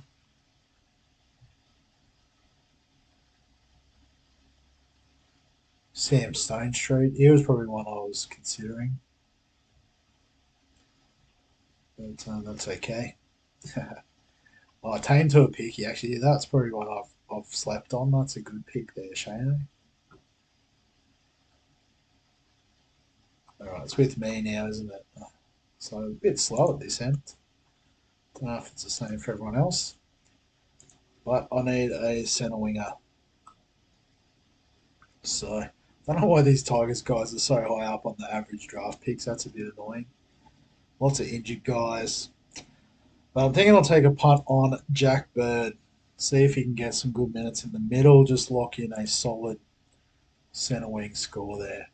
Sam Stone Street. He was probably one I was considering, but that's okay. I attained to a pick. Actually, that's probably one I've slept on. That's a good pick there, Shane. All right, it's with me now, isn't it? So a bit slow at this end. Don't know if it's the same for everyone else, but I need a centre winger. So I don't know why these Tigers guys are so high up on the average draft picks. That's a bit annoying. Lots of injured guys. But I'm thinking I'll take a punt on Jack Bird. See if he can get some good minutes in the middle. Just lock in a solid centre wing score there.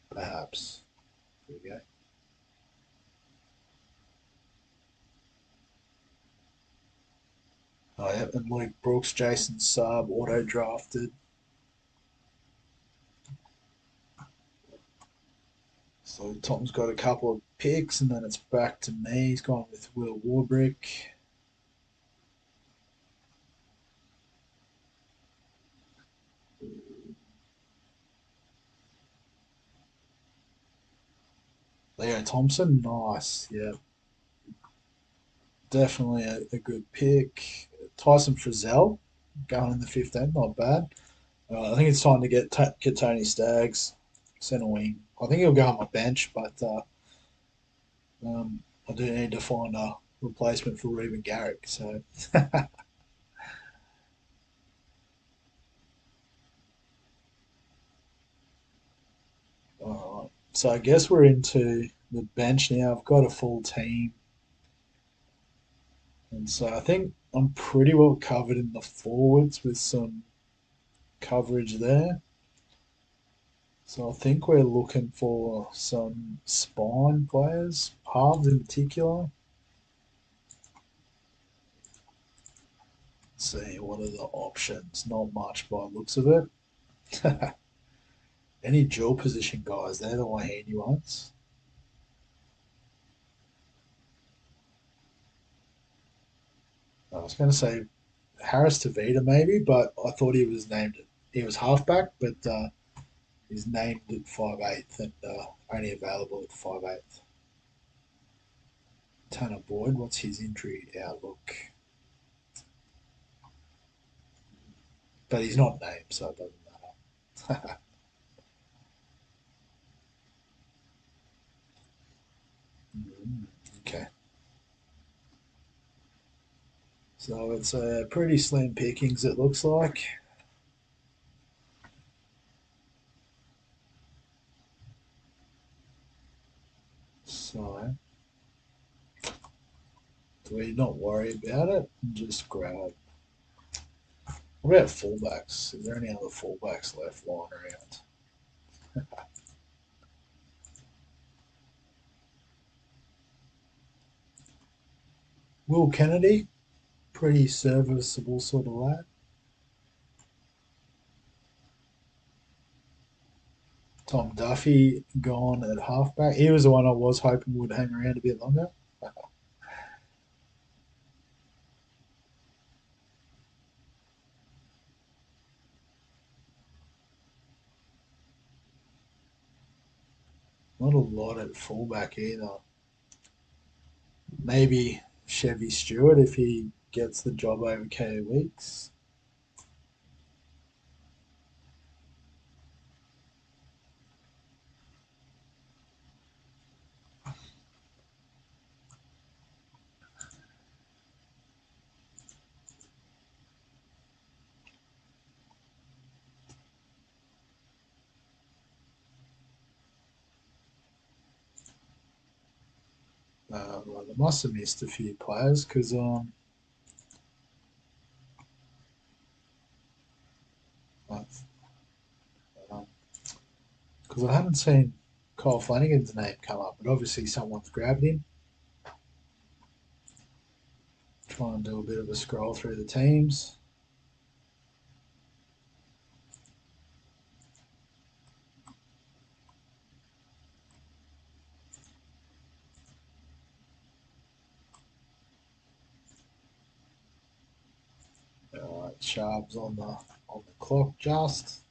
Perhaps. There we go. Oh, yeah, and Luke Brooks, Jason Saab, auto drafted. So Tom's got a couple of picks, and then it's back to me. He's gone with Will Warbrick. Leo Thompson, nice. Yeah, definitely a good pick. Tyson Frizzell, going in the 15th, not bad. I think it's time to get Tony Staggs, centre wing. I think he'll go on my bench, but I do need to find a replacement for Reuben Garrick. So all right. So I guess we're into the bench now. I've got a full team, and so I think I'm pretty well covered in the forwards with some coverage there. So I think we're looking for some spine players, halves in particular. Let's see what are the options. Not much by the looks of it. Any dual position guys? They're the only handy ones. I was going to say Harris Tavita maybe, but I thought he was named. He was halfback, but He's named at 5'8" and only available at 5'8". Tanner Boyd, what's his injury outlook? But he's not named, so it doesn't matter. Okay. So it's a pretty slim pickings, it looks like. So do we not worry about it and just grab? What about fullbacks? Is there any other fullbacks left lying around? Will Kennedy, pretty serviceable sort of lad. Tom Duffy gone at halfback. He was the one I was hoping would hang around a bit longer. Not a lot at fullback either. Maybe Chevy Stewart if he gets the job over KO Weeks. Well, they must have missed a few players because um, I haven't seen Kyle Flanagan's name come up, but obviously someone's grabbed him. Try and do a bit of a scroll through the teams. All right, Sharp's on the clock just.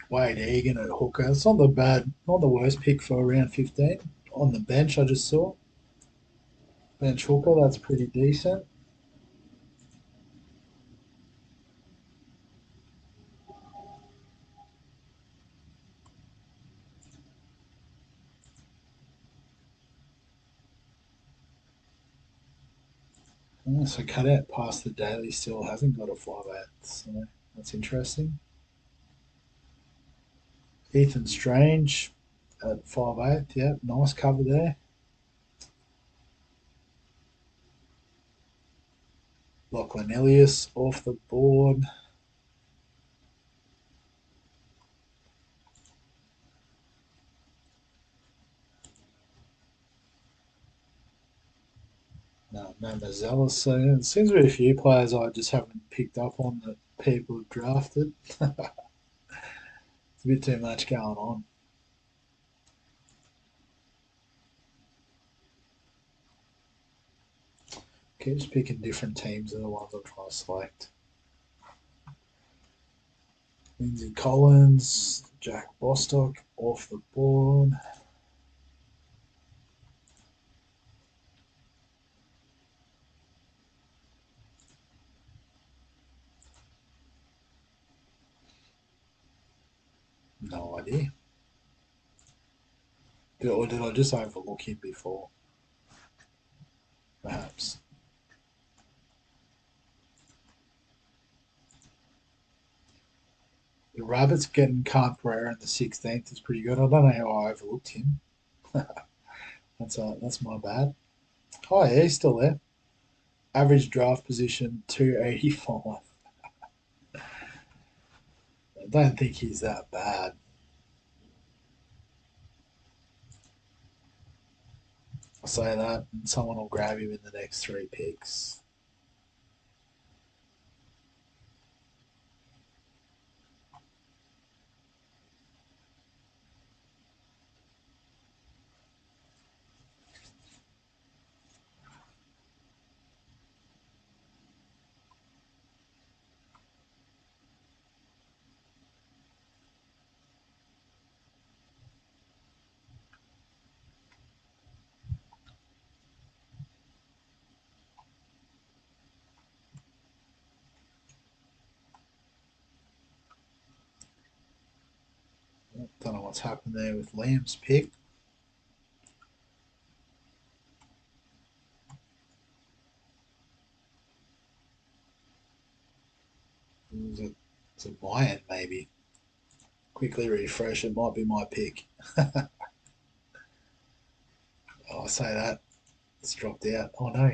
Wade Egan at hooker. It's not the bad, not the worst pick for round 15. On the bench, I just saw bench hooker. That's pretty decent. So cut out past the daily still hasn't got a 5'8", so that's interesting. Ethan Strange at 5'8", yeah, nice cover there. Lachlan Elias off the board. No, Mamazella. So it seems to be a few players I just haven't picked up on that people have drafted. It's a bit too much going on. Keeps picking different teams are the ones I'm trying to select. Lindsay Collins, Jack Bostock off the board. No idea. Or did I just overlook him before? Perhaps. The Rabbits getting Kant Pereira in the 16th is pretty good. I don't know how I overlooked him. That's my bad. Oh yeah, he's still there. Average draft position 285. I don't think he's that bad. I'll say that, and someone will grab him in the next three picks. what's happened there with Liam's pick. It's a my end, maybe. Quickly refresh. It might be my pick. Oh, I say that. It's dropped out. Oh no.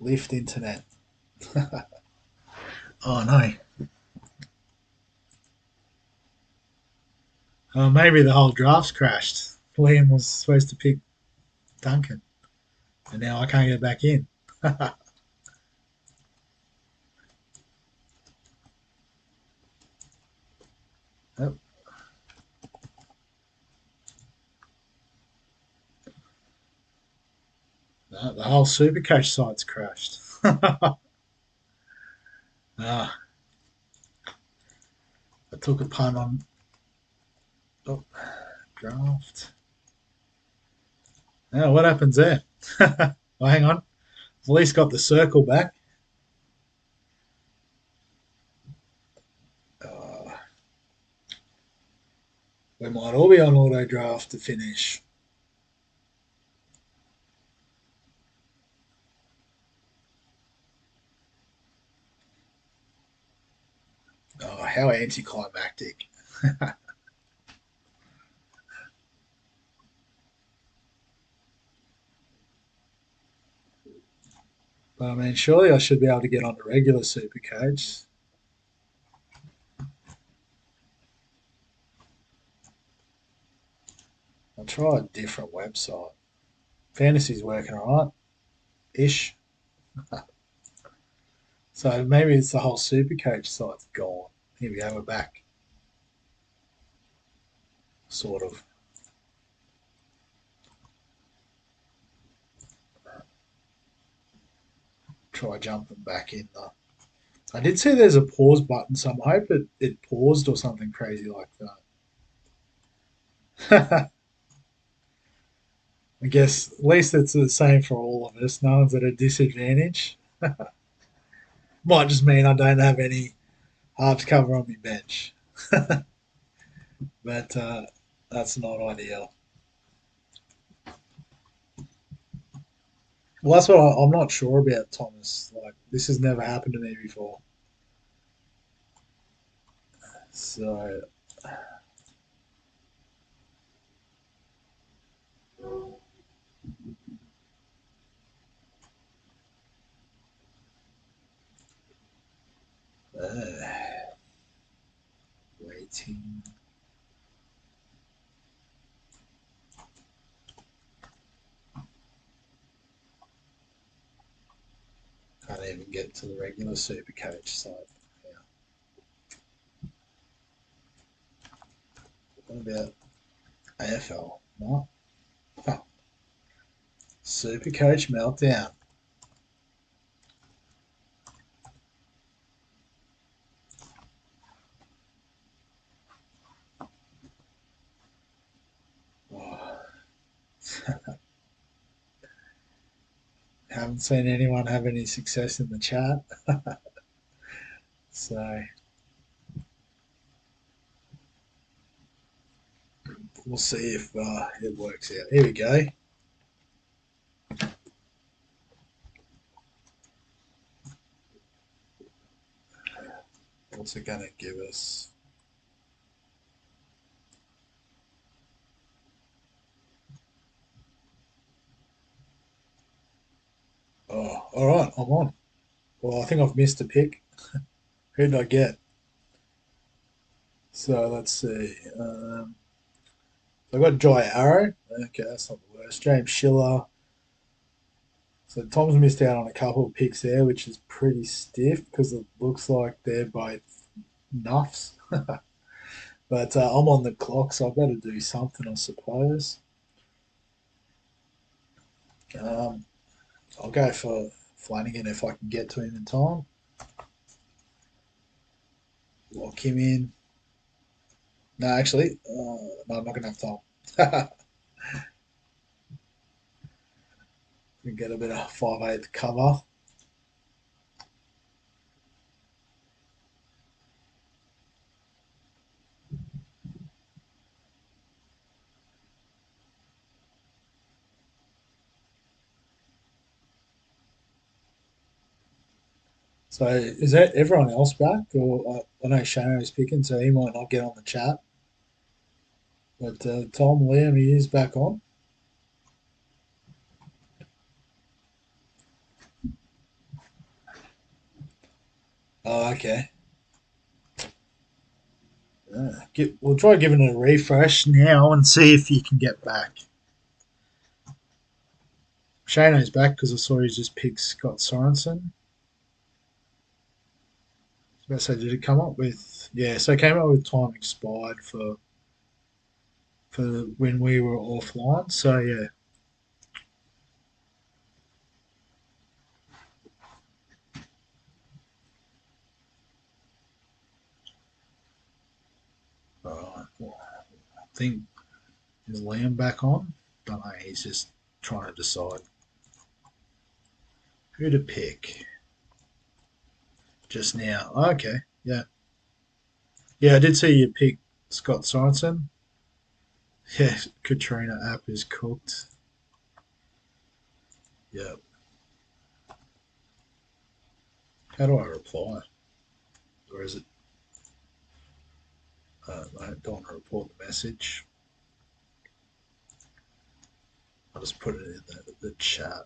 Lift internet. Oh no. Oh, maybe the whole draft's crashed. Liam was supposed to pick Duncan, and now I can't get back in. Yep. No, the whole Supercoach site's crashed. Ah, I took a punt on oh, draft. Oh, what happens there? Well, hang on. At least got the circle back. Uh, we might all be on auto draft to finish. Oh, how anticlimactic. But I mean, surely I should be able to get on the regular Supercoach. I'll try a different website. Fantasy's working alright ish. So maybe it's the whole Supercoach site's gone. Here we go, we're back. Sort of. Try jumping back in though. I did see there's a pause button, so I'm hoping it paused or something crazy like that. I guess at least it's the same for all of us. No one's at a disadvantage. Might just mean I don't have any halves cover on my bench, but that's not ideal. Well, that's what I'm not sure about, Thomas. Like this has never happened to me before. So waiting. Can't even get to the regular Supercoach site. Yeah. What about AFL? No. Huh. Supercoach meltdown. Oh, haven't seen anyone have any success in the chat. So we'll see if it works out. Here we go. What's it going to give us? Oh, all right, I'm on. Well, I think I've missed a pick. Who did I get? So let's see. I got Jai Arrow. Okay, that's not the worst. James Schiller. So Tom's missed out on a couple of picks there, which is pretty stiff because it looks like they're both nuffs. But I'm on the clock, so I've got to do something, I suppose. Um, I'll go for Flanagan if I can get to him in time. Lock him in. No, actually, no, I'm not going to have time. We get a bit of 5/8 cover. So is that everyone else back? Or I know Shano's picking, so he might not get on the chat. But Tom, Liam, he is back on. Oh, okay. We'll try giving it a refresh now and see if you can get back. Shano's back because I saw he's just picked Scott Sorensen. So did it come up with? Yeah, so it came up with time expired for when we were offline. So yeah, well, I think is Liam back on? Don't know. He's just trying to decide who to pick just now. Okay, yeah, yeah. I did see you pick Scott Sorensen. Yeah, Katrina app is cooked. Yeah. How do I reply? Or is it? I don't want to report the message. I'll just put it in the chat.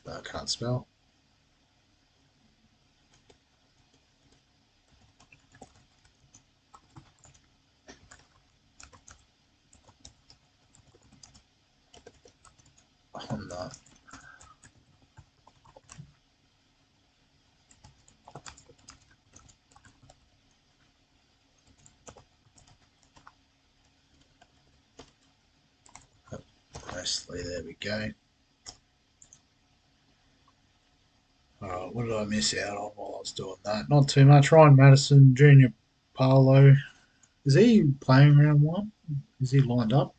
I can't spell. Oh no. Mostly, there we go. What did I miss out on while I was doing that? Not too much. Ryan Madison, Junior Paulo. Is he playing round one? Is he lined up?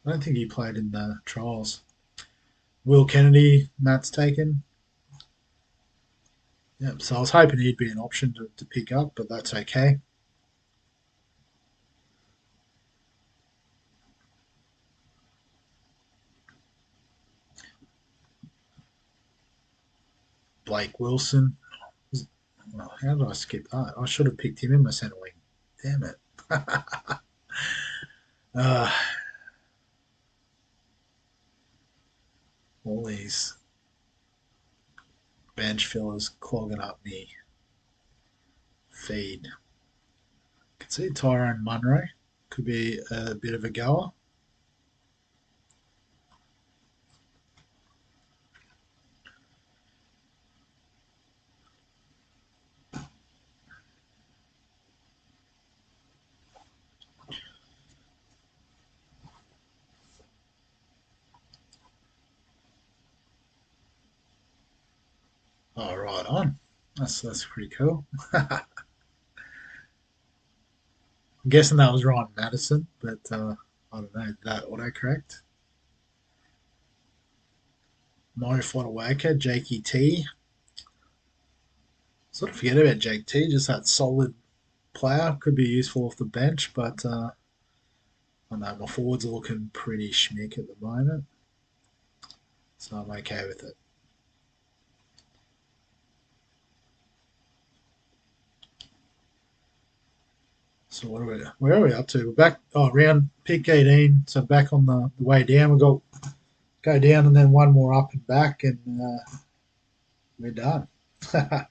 I don't think he played in the trials. Will Kennedy, Matt's taken. Yep, so I was hoping he'd be an option to pick up, but that's okay. Blake Wilson. Oh, how did I skip that? I should have picked him in my centre wing. Damn it. uh, all these bench fillers clogging up me feed. Could see Tyrone Munro could be a bit of a goer. Oh, right on. That's pretty cool. I'm guessing that was Ryan Madison, but I don't know. Did that autocorrect? Mo Fodawaker, Jakey T. Sort of forget about Jake T. Just that solid player. Could be useful off the bench, but I know my forwards are looking pretty schmick at the moment, so I'm okay with it. So where are we up to? We're back around pick 18. So back on the way down. We got go down and then one more up and back, and we're done. About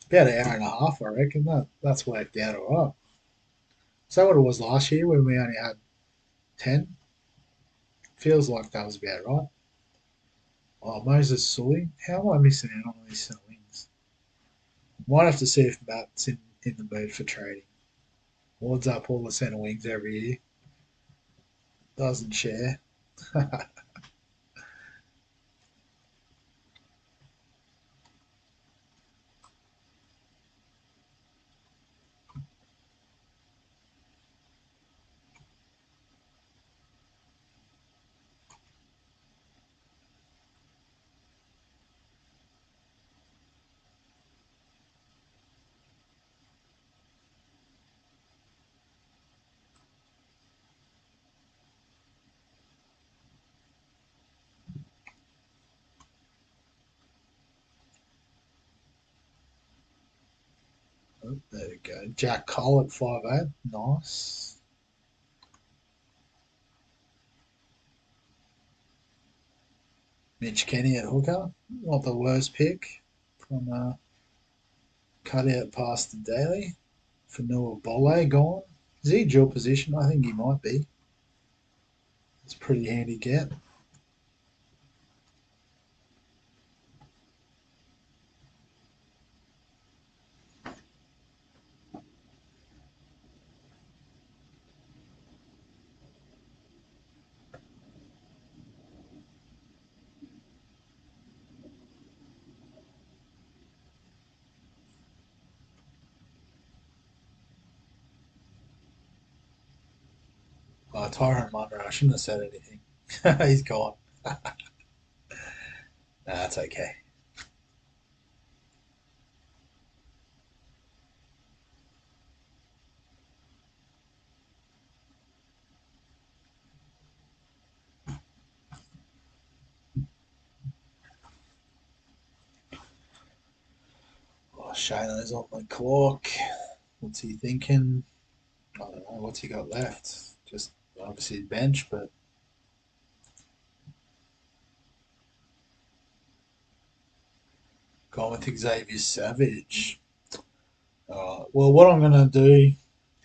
an hour and a half, I reckon. That's worked out all right. Is that what it was last year when we only had 10? Feels like that was about right. Oh, Moses Sully. How am I missing out on these wins? Might have to see if Matt's in the mood for trading. Wards up all the centre wings every year. Doesn't share. There we go. Jack Cole at 5'8". Nice. Mitch Kenny at hooker. Not the worst pick from cut out past the daily. Fanua Bole gone. Is he dual position? I think he might be. It's a pretty handy get. Tyrone Munro, I shouldn't have said anything. He's gone. That's okay. Oh, Shano's on the clock. What's he thinking? I don't know. What's he got left? Just obviously bench, but gone with Xavier Savage. Well, what I'm going to do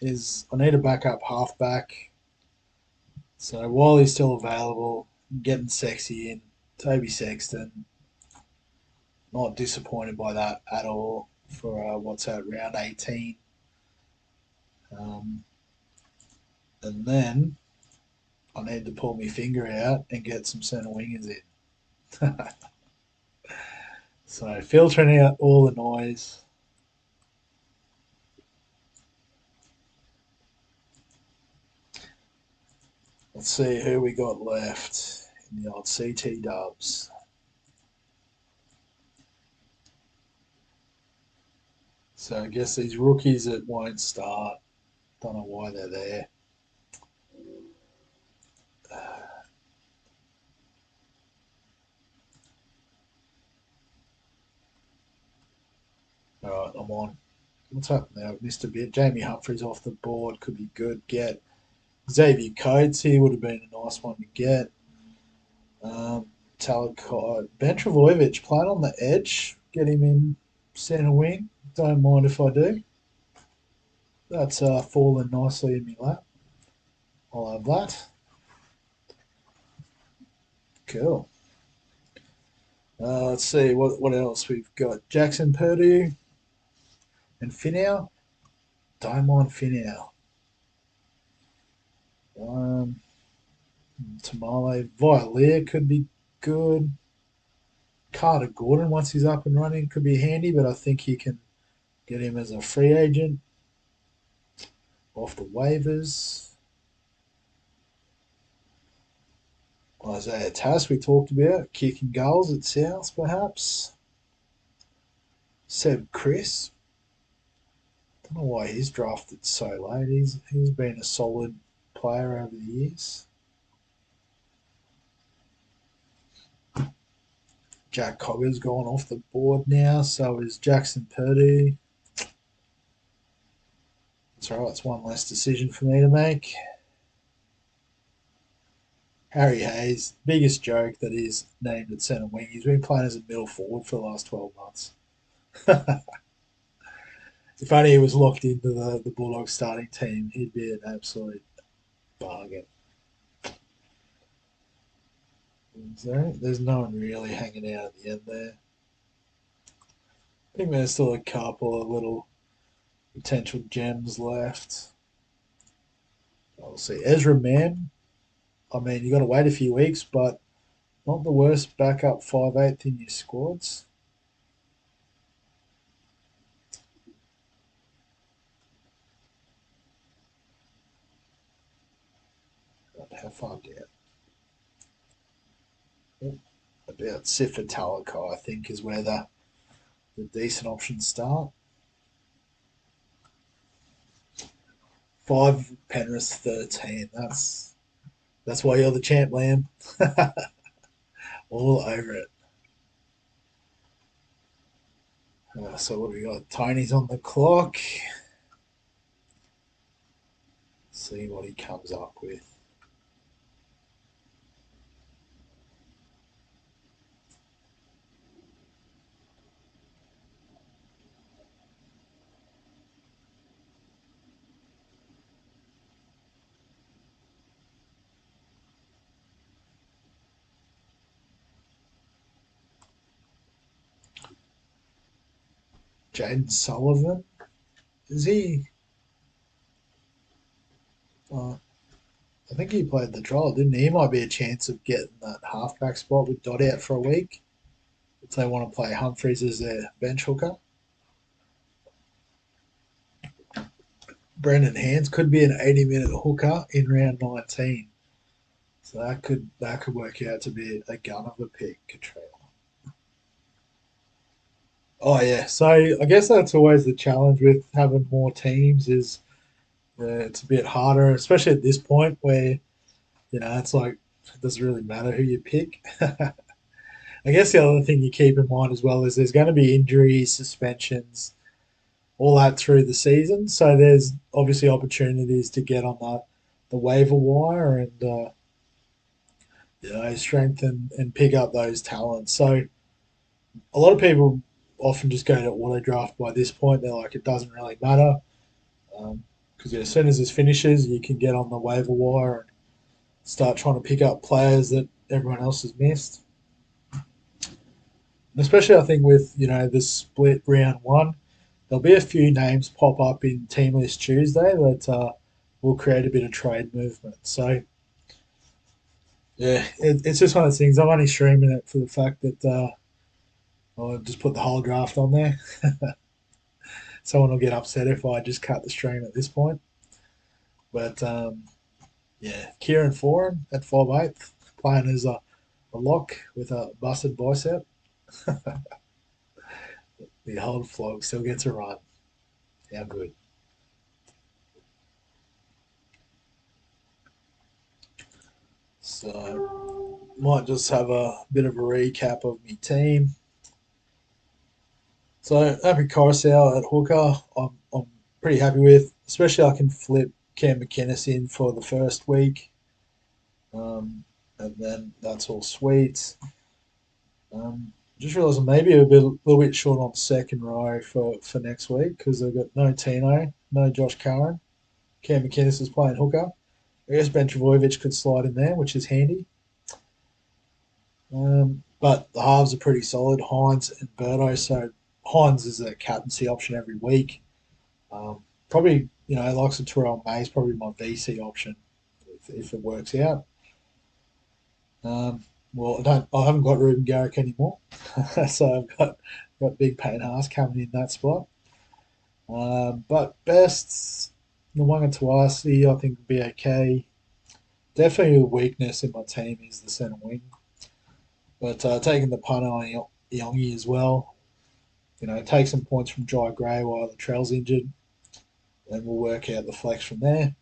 is I need a backup halfback. So while he's still available, getting sexy in, Toby Sexton. Not disappointed by that at all for what's that, round 18. Um, and then I need to pull my finger out and get some centre wingers in. So filtering out all the noise. Let's see who we got left in the old CT dubs. So I guess these rookies that won't start, don't know why they're there. All right, I'm on. What's happened there? I've missed a bit. Jamie Humphries off the board could be good. Get Xavier Coates here would have been a nice one to get. Talakai, Ben Travojevic playing on the edge. Get him in centre wing. Don't mind if I do. That's fallen nicely in my lap. I'll have that. Cool. Let's see what else we've got. Jackson Purdue and Finau. Don't mind Finau. Um, Tamale Vialia could be good. Carter Gordon, once he's up and running, could be handy, but I think you can get him as a free agent off the waivers. Isaiah Tass, we talked about, kicking goals at South, perhaps. Seb Chris. Don't know why he's drafted so late. He's been a solid player over the years. Jack Cogger's gone off the board now, so is Jackson Purdue. That's all right, it's one less decision for me to make. Harry Hayes, biggest joke that he's named at centre wing. He's been playing as a middle forward for the last 12 months. If only he was locked into the Bulldogs starting team, he'd be an absolute bargain. There's no one really hanging out at the end there. I think there's still a couple of little potential gems left. I'll see. Ezra Mann. I mean, you got to wait a few weeks, but not the worst backup 5'8" in your squads. How far down? About Sifa Talakai, I think, is where the decent options start. 5 Penrith 13. That's why you're the champ, Lamb. All over it. So what do we got? Tiny's on the clock. See what he comes up with. Jaden Sullivan. Is he? Uh, I think he played the trial, didn't he? He might be a chance of getting that halfback spot with Dot out for a week if they want to play Humphreys as their bench hooker. Brendan Hands could be an 80-minute hooker in round 19. So that could work out to be a gun of a pick, Katrina. Oh yeah, so I guess that's always the challenge with having more teams is it's a bit harder, especially at this point where it's like it doesn't really matter who you pick. I guess the other thing you keep in mind as well is there's going to be injuries, suspensions, all that through the season. So there's obviously opportunities to get on the waiver wire and strengthen and pick up those talents. So a lot of people often just go to auto draft by this point. They're like, it doesn't really matter because as soon as this finishes, you can get on the waiver wire and start trying to pick up players that everyone else has missed. And especially, I think with the split round one, there'll be a few names pop up in Team List Tuesday that will create a bit of trade movement. So yeah, it's just one of those things. I'm only streaming it for the fact that I'll just put the whole draft on there. Someone will get upset if I just cut the stream at this point. But yeah, Kieran Foran at 5'8", playing as a lock with a busted bicep. The old flog still gets a run. How good. So might just have a bit of a recap of my team. So Happy Coruscant at hooker, I'm pretty happy with. Especially I can flip Cam McInnes in for the first week, and then that's all sweet. Just realised I'm maybe little bit short on second row for next week because I've got no Tino, no Josh Curran. Cam McInnes is playing hooker. I guess Ben Travojevic could slide in there, which is handy. But the halves are pretty solid, Hines and Berto. So Hines is a captaincy option every week. Probably, likes of Terrell May is probably my VC option if it works out. Well, I haven't got Ruben Garrick anymore, so I've got Big Payne Haas coming in that spot. But best, Nwanga Tuasi, I think would be okay. Definitely a weakness in my team is the centre wing, but taking the punt on Yongi as well. Take some points from Jai Gray while the trail's injured, and we'll work out the flex from there.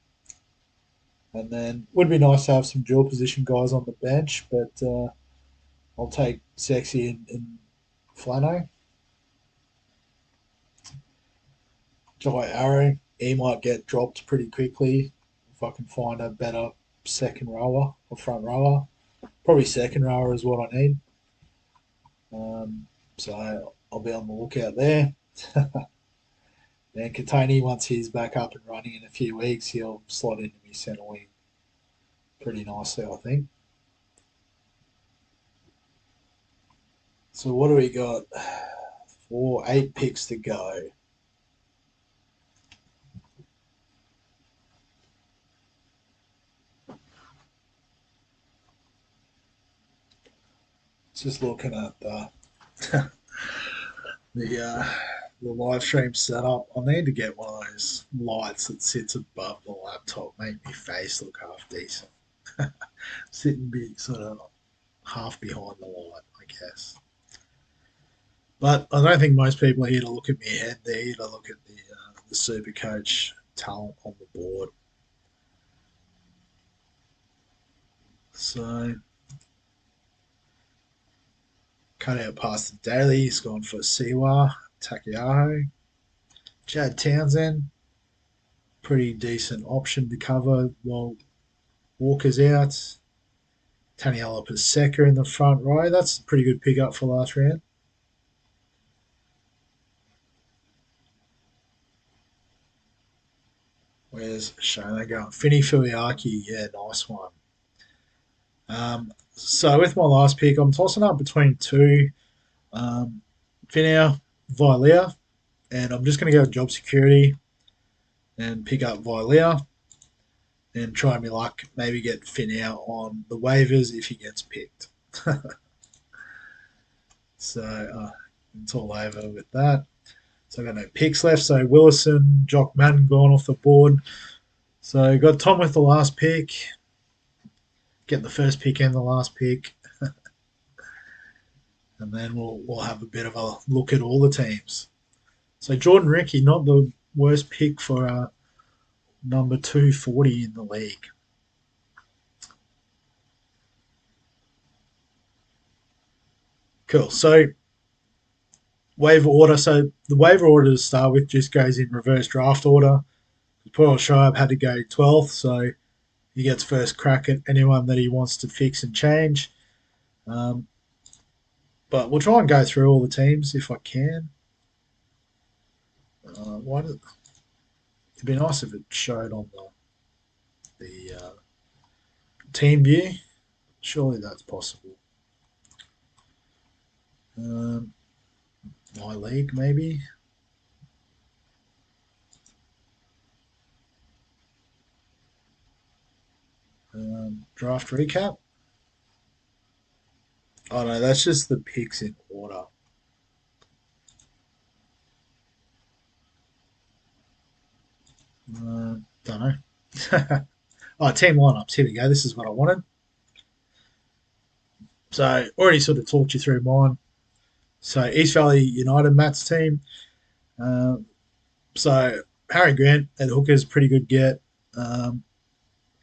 And then would be nice to have some dual position guys on the bench, but I'll take Sexy and Flano. Jai Arrow, he might get dropped pretty quickly if I can find a better second rower or front rower. Probably second rower is what I need. So I'll be on the lookout there. Then Katoni, once he's back up and running in a few weeks, he'll slot into me centre wing pretty nicely, I think. So what do we got? 8 picks to go. Just looking at the the live stream setup. I need to get one of those lights that sits above the laptop, make my face look half decent. Sitting be sort of half behind the light, I guess. But I don't think most people are here to look at me head. They're here to look at the super coach talent on the board. So cut out past the daily. He's gone for Siwa. Takiaho. Chad Townsend, pretty decent option to cover while Walker's out. Taniela Paseka in the front row. That's a pretty good pickup for last round. Where's Shona going? Finny Filiaki. Yeah, nice one. So with my last pick, I'm tossing up between two. Um, Finia, Vilea, and I'm just going to go with job security and pick up Vilea and try my luck. Maybe get Finia on the waivers if he gets picked. So it's all over with that. So I've got no picks left. So Willison, Jock Madden gone off the board. So got Tom with the last pick. Get the first pick and the last pick. And then we'll have a bit of a look at all the teams. So Jordan Ricky, not the worst pick for number 240 in the league. Cool. So waiver order. So the waiver order to start with just goes in reverse draft order. Paul Shibe had to go 12th, so he gets first crack at anyone that he wants to fix and change. Um, but we'll try and go through all the teams if I can. It'd be nice if it showed on the team view. Surely that's possible. Um, my league, maybe. Draft recap. Oh no, that's just the picks in order. Don't know. Oh, team lineups. Here we go. This is what I wanted. So already sort of talked you through mine. So East Valley United, Matt's team. Uh, so Harry Grant at hooker is pretty good get. Um,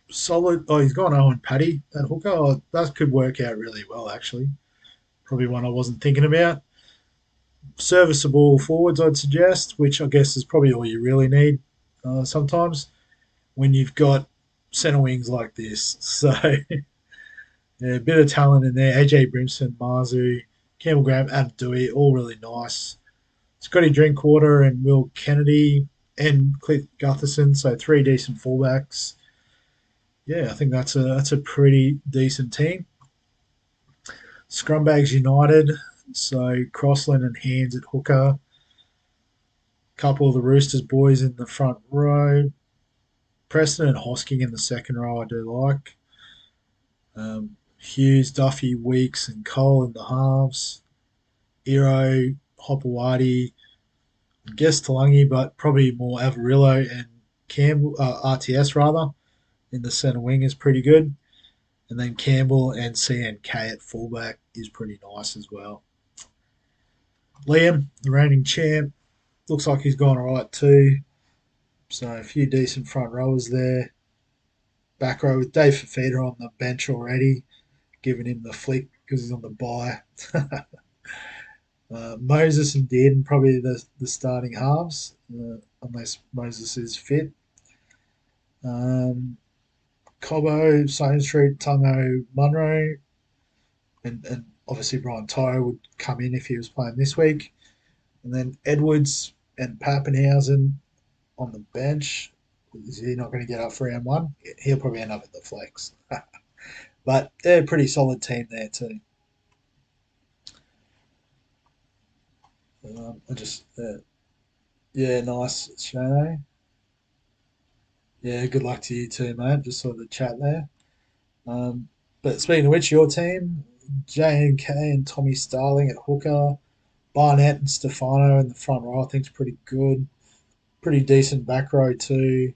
Solid. Oh, he's gone Owen Paddy at hooker. Oh, that could work out really well, actually. Probably one I wasn't thinking about. Serviceable forwards, I'd suggest, which I guess is probably all you really need sometimes when you've got centre wings like this. So, yeah, a bit of talent in there. AJ Brimson, Marzu, Campbell Graham, Adam Dewey, all really nice. Scotty Drinkwater and Will Kennedy and Cliff Gutherson, so three decent fullbacks. Yeah, I think that's a pretty decent team. Scrumbags United, so Crossland and Hands at hooker. Couple of the Roosters boys in the front row. Preston and Hosking in the second row, I do like. Hughes, Duffy, Weeks, and Cole in the halves. Iro, Hopewadi, I guess Talangi, but probably more Avarillo and Campbell, RTS rather, in the centre wing is pretty good. And then Campbell and CNK at fullback is pretty nice as well. Liam, the reigning champ, looks like he's gone all right too. So a few decent front rowers there. Back row with Dave Fafita on the bench already, giving him the flick because he's on the bye. Moses and Dearden probably the starting halves, unless Moses is fit. Um, Cobbo, Stone Street, Tungo, Munro, and obviously Brian Tyre would come in if he was playing this week. And then Edwards and Pappenhausen on the bench. Is he not going to get up for round one? He'll probably end up at the flex. But they're a pretty solid team there too. I just, yeah, nice, Shane. Yeah, good luck to you too, mate. Just saw the chat there. But speaking of which, your team, J&K and Tommy Starling at hooker, Barnett and Stefano in the front row, I think is pretty good. Pretty decent back row too,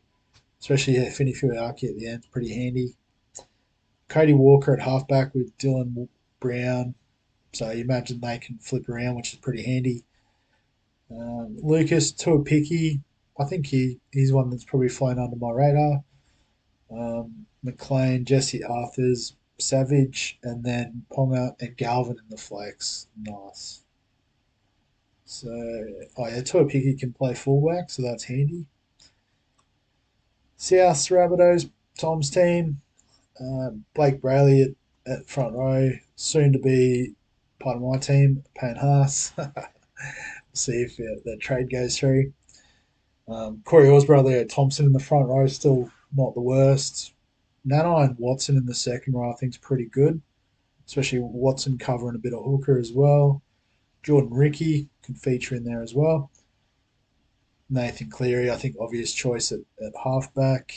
especially Finny Fuiaki at the end, pretty handy. Cody Walker at halfback with Dylan Brown, so you imagine they can flip around, which is pretty handy. Lucas Tuapiki, I think he's one that's probably flown under my radar. McLean, Jesse Arthurs, Savage, and then Ponga and Galvin in the flex. Nice. So, oh yeah, Tuapiki can play fullback, so that's handy. South Rabbitohs, Tom's team. Blake Brayley at front row, soon to be part of my team, Payne Haas. See if the trade goes through. Corey Osborne, Leo Thompson in the front row, still not the worst. Nana and Watson in the second row, I think, is pretty good, especially Watson covering a bit of hooker as well. Jordan Ricky can feature in there as well. Nathan Cleary, I think, obvious choice at halfback.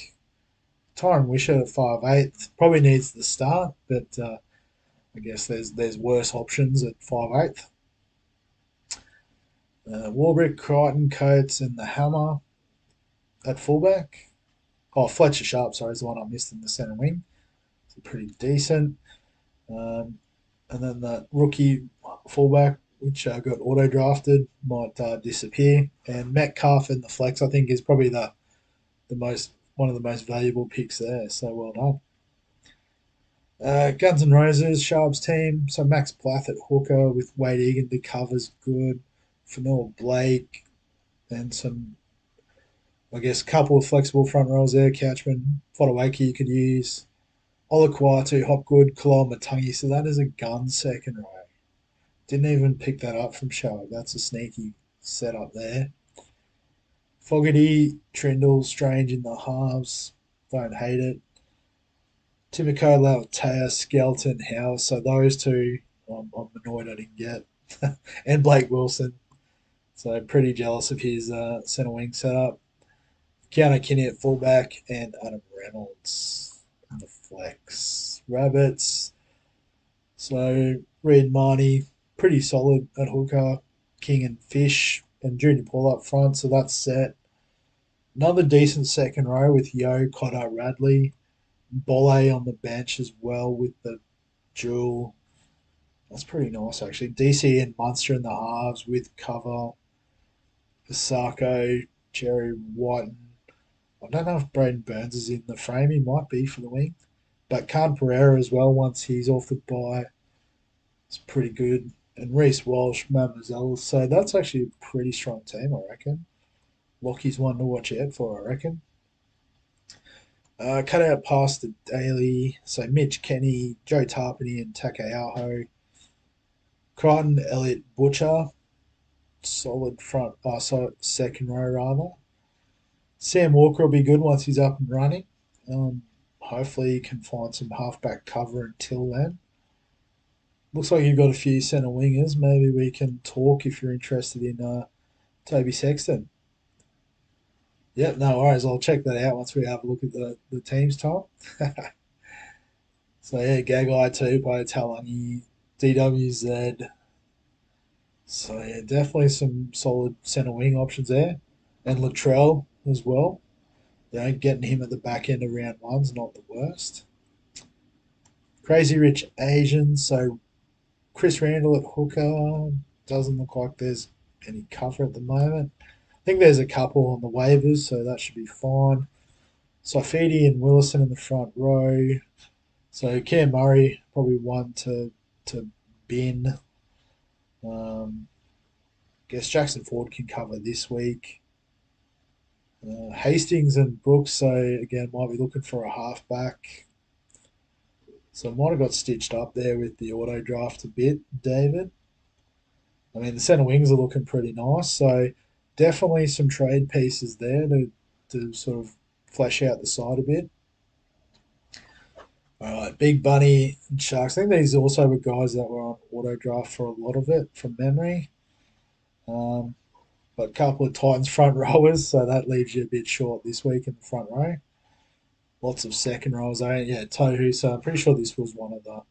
Tyron Wishart at 5'8", probably needs the start, but I guess there's worse options at 5'8". Warbrick, Crichton, Coates, and the Hammer at fullback. Oh, Fletcher Sharp, sorry, is the one I missed in the centre wing. So pretty decent. Um, and then the rookie fullback, which got auto drafted, might disappear. And Metcalf in the flex, I think, is probably the most one of the most valuable picks there. So well done. Guns N' Roses, Sharp's team. So Max Plath at hooker with Wade Egan to covers good. Fanua Blake and some, I guess, couple of flexible front rows there. Couchman, Fodawaki you could use. Olaquatu, Hopgood, Kaloa Matangi. So that is a gun second row. Didn't even pick that up from Sharp. That's a sneaky setup there. Fogarty, Trindle, Strange in the halves. Don't hate it. Timoko, Lautea, Skelton, Howe. So those two, I'm annoyed I didn't get. And Blake Wilson. So pretty jealous of his centre wing setup. Keanu Kinney at fullback and Adam Reynolds in the flex. Rabbits. So Reed Marnie, pretty solid at hooker. King and Fish and Junior Paul up front. So that's set. Another decent second row with Yo, Cotter, Radley. Bolle on the bench as well with the duel. That's pretty nice actually. DC and Munster in the halves with cover. Vasako, Jerry Whiten. I don't know if Braden Burns is in the frame. He might be for the wing. But Khan Pereira as well once he's off the bye. It's pretty good. And Reese Walsh, Mademoiselle. So that's actually a pretty strong team, I reckon. Lockie's one to watch out for, I reckon. Cut out past the daily. So Mitch Kenny, Joe Tarpany, and Takeaho. Crichton, Elliot Butcher. Solid front, second row rather. Sam Walker will be good once he's up and running. Hopefully, he can find some halfback cover until then. Looks like you've got a few centre wingers. Maybe we can talk if you're interested in Toby Sexton. Yep, no worries. I'll check that out once we have a look at the teams, Tom. So, yeah, Gagai, Tupo, Talangi, DWZ. So, yeah, definitely some solid centre wing options there. And Latrell as well. Getting him at the back end of round one's not the worst. Crazy Rich Asian. So, Chris Randall at hooker. Doesn't look like there's any cover at the moment. I think there's a couple on the waivers, so that should be fine. Saifidi and Willison in the front row. So Cam Murray probably one to bin. Guess Jackson Ford can cover this week. Hastings and Brooks, so again might be looking for a halfback. So might have got stitched up there with the auto draft a bit, David. I mean the centre wings are looking pretty nice, so definitely some trade pieces there to sort of flesh out the side a bit. All right, Big Bunny and Sharks. I think these also were guys that were on auto draft for a lot of it from memory. Um, but a couple of Titans front rowers, so that leaves you a bit short this week in the front row. Lots of second rows, eh? Yeah, Tohu. So I'm pretty sure this was one of the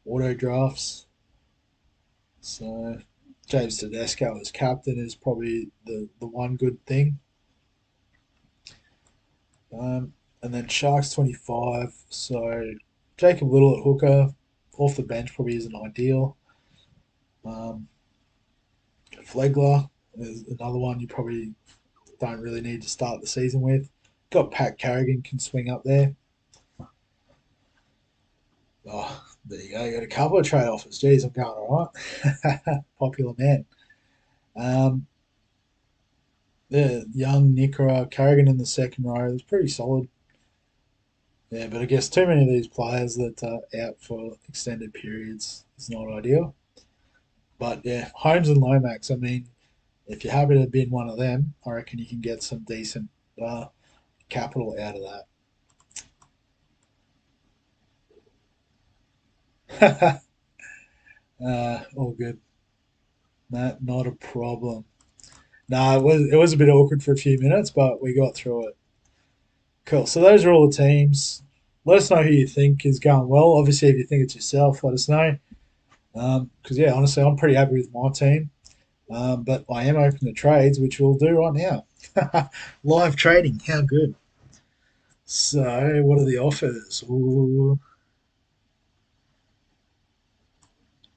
auto drafts. So James Tedesco as captain is probably the one good thing. And then Sharks 25. So Jacob Little at hooker. Off the bench probably isn't ideal. Um, Flegler is another one you probably don't really need to start the season with. Got Pat Carrigan can swing up there. Oh, there you go. You got a couple of trade offers. Jeez, I'm going all right. Popular man. Um, the young Nicola Carrigan in the second row was pretty solid. Yeah, but I guess too many of these players that are out for extended periods is not ideal. But yeah, Holmes and Lomax, I mean, if you're happy to bin one of them, I reckon you can get some decent uh, capital out of that. All good. Not a problem. No, it was a bit awkward for a few minutes, but we got through it. Cool. So those are all the teams. Let us know who you think is going well. Obviously, if you think it's yourself, let us know. Because yeah, honestly, I'm pretty happy with my team. But I am open to trades, which we'll do right now. Live trading, how good. So, what are the offers? Ooh,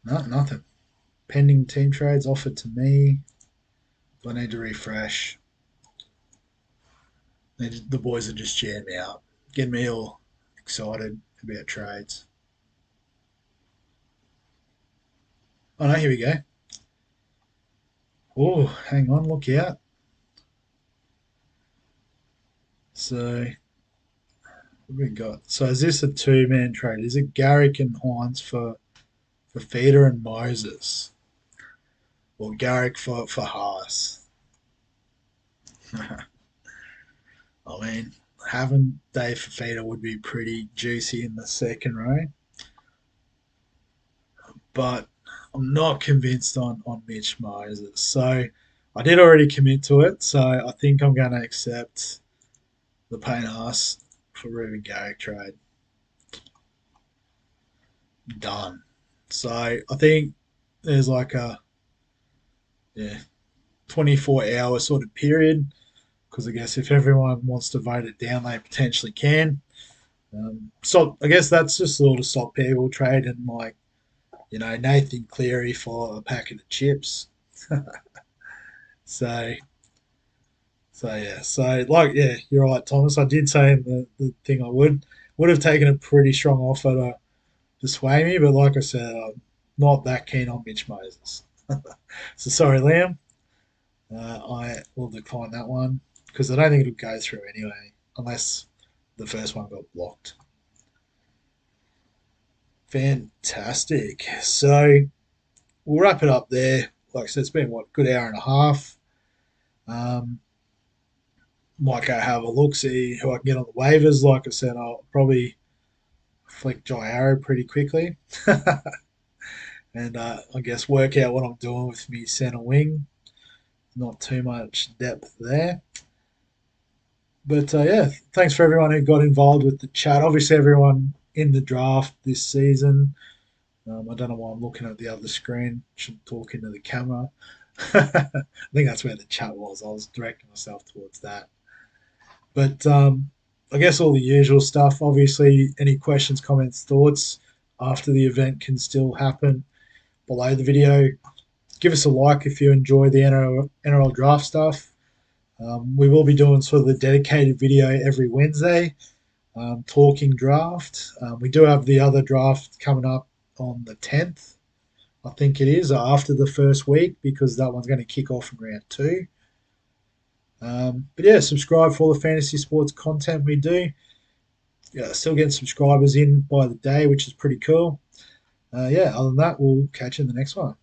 nothing. Pending team trades offered to me. I need to refresh. The boys are just jamming out, getting me all excited about trades. Oh no, here we go. Oh, hang on, look out. So, what we got? So, is this a two-man trade? Is it Garrick and Hines for Feeder and Moses? Or Garrick for Haas? I mean, having Dave Fafita would be pretty juicy in the second row, but I'm not convinced on Mitch Moses. So I did already commit to it, so I think I'm going to accept the Payne Haas for Ruben Garrick trade. Done. So I think there's like a yeah 24-hour sort of period because I guess if everyone wants to vote it down, they potentially can. So I guess that's just sort of stop people trading like Nathan Cleary for a packet of chips. So yeah, you're right, Thomas. I did say in the thing I would have taken a pretty strong offer to sway me, but like I said, I'm not that keen on Mitch Moses. So sorry, Liam. I will decline that one because I don't think it'll go through anyway, unless the first one got blocked. Fantastic. So we'll wrap it up there. Like I said, it's been what good hour and a half. Um, might go have a look, see who I can get on the waivers. Like I said, I'll probably flick Jai Arrow pretty quickly, and I guess work out what I'm doing with me centre wing. Not too much depth there, but yeah, thanks for everyone who got involved with the chat. Obviously, everyone in the draft this season. I don't know why I'm looking at the other screen. Should talk into the camera. I think that's where the chat was. I was directing myself towards that. But I guess all the usual stuff. Obviously, any questions, comments, thoughts after the event can still happen below the video. Give us a like if you enjoy the NRL draft stuff. We will be doing sort of the dedicated video every Wednesday, talking draft. We do have the other draft coming up on the 10th, I think it is, after the first week, because that one's going to kick off in round two. But yeah, subscribe for all the fantasy sports content we do. Yeah, still getting subscribers in by the day, which is pretty cool. Yeah, other than that, we'll catch you in the next one.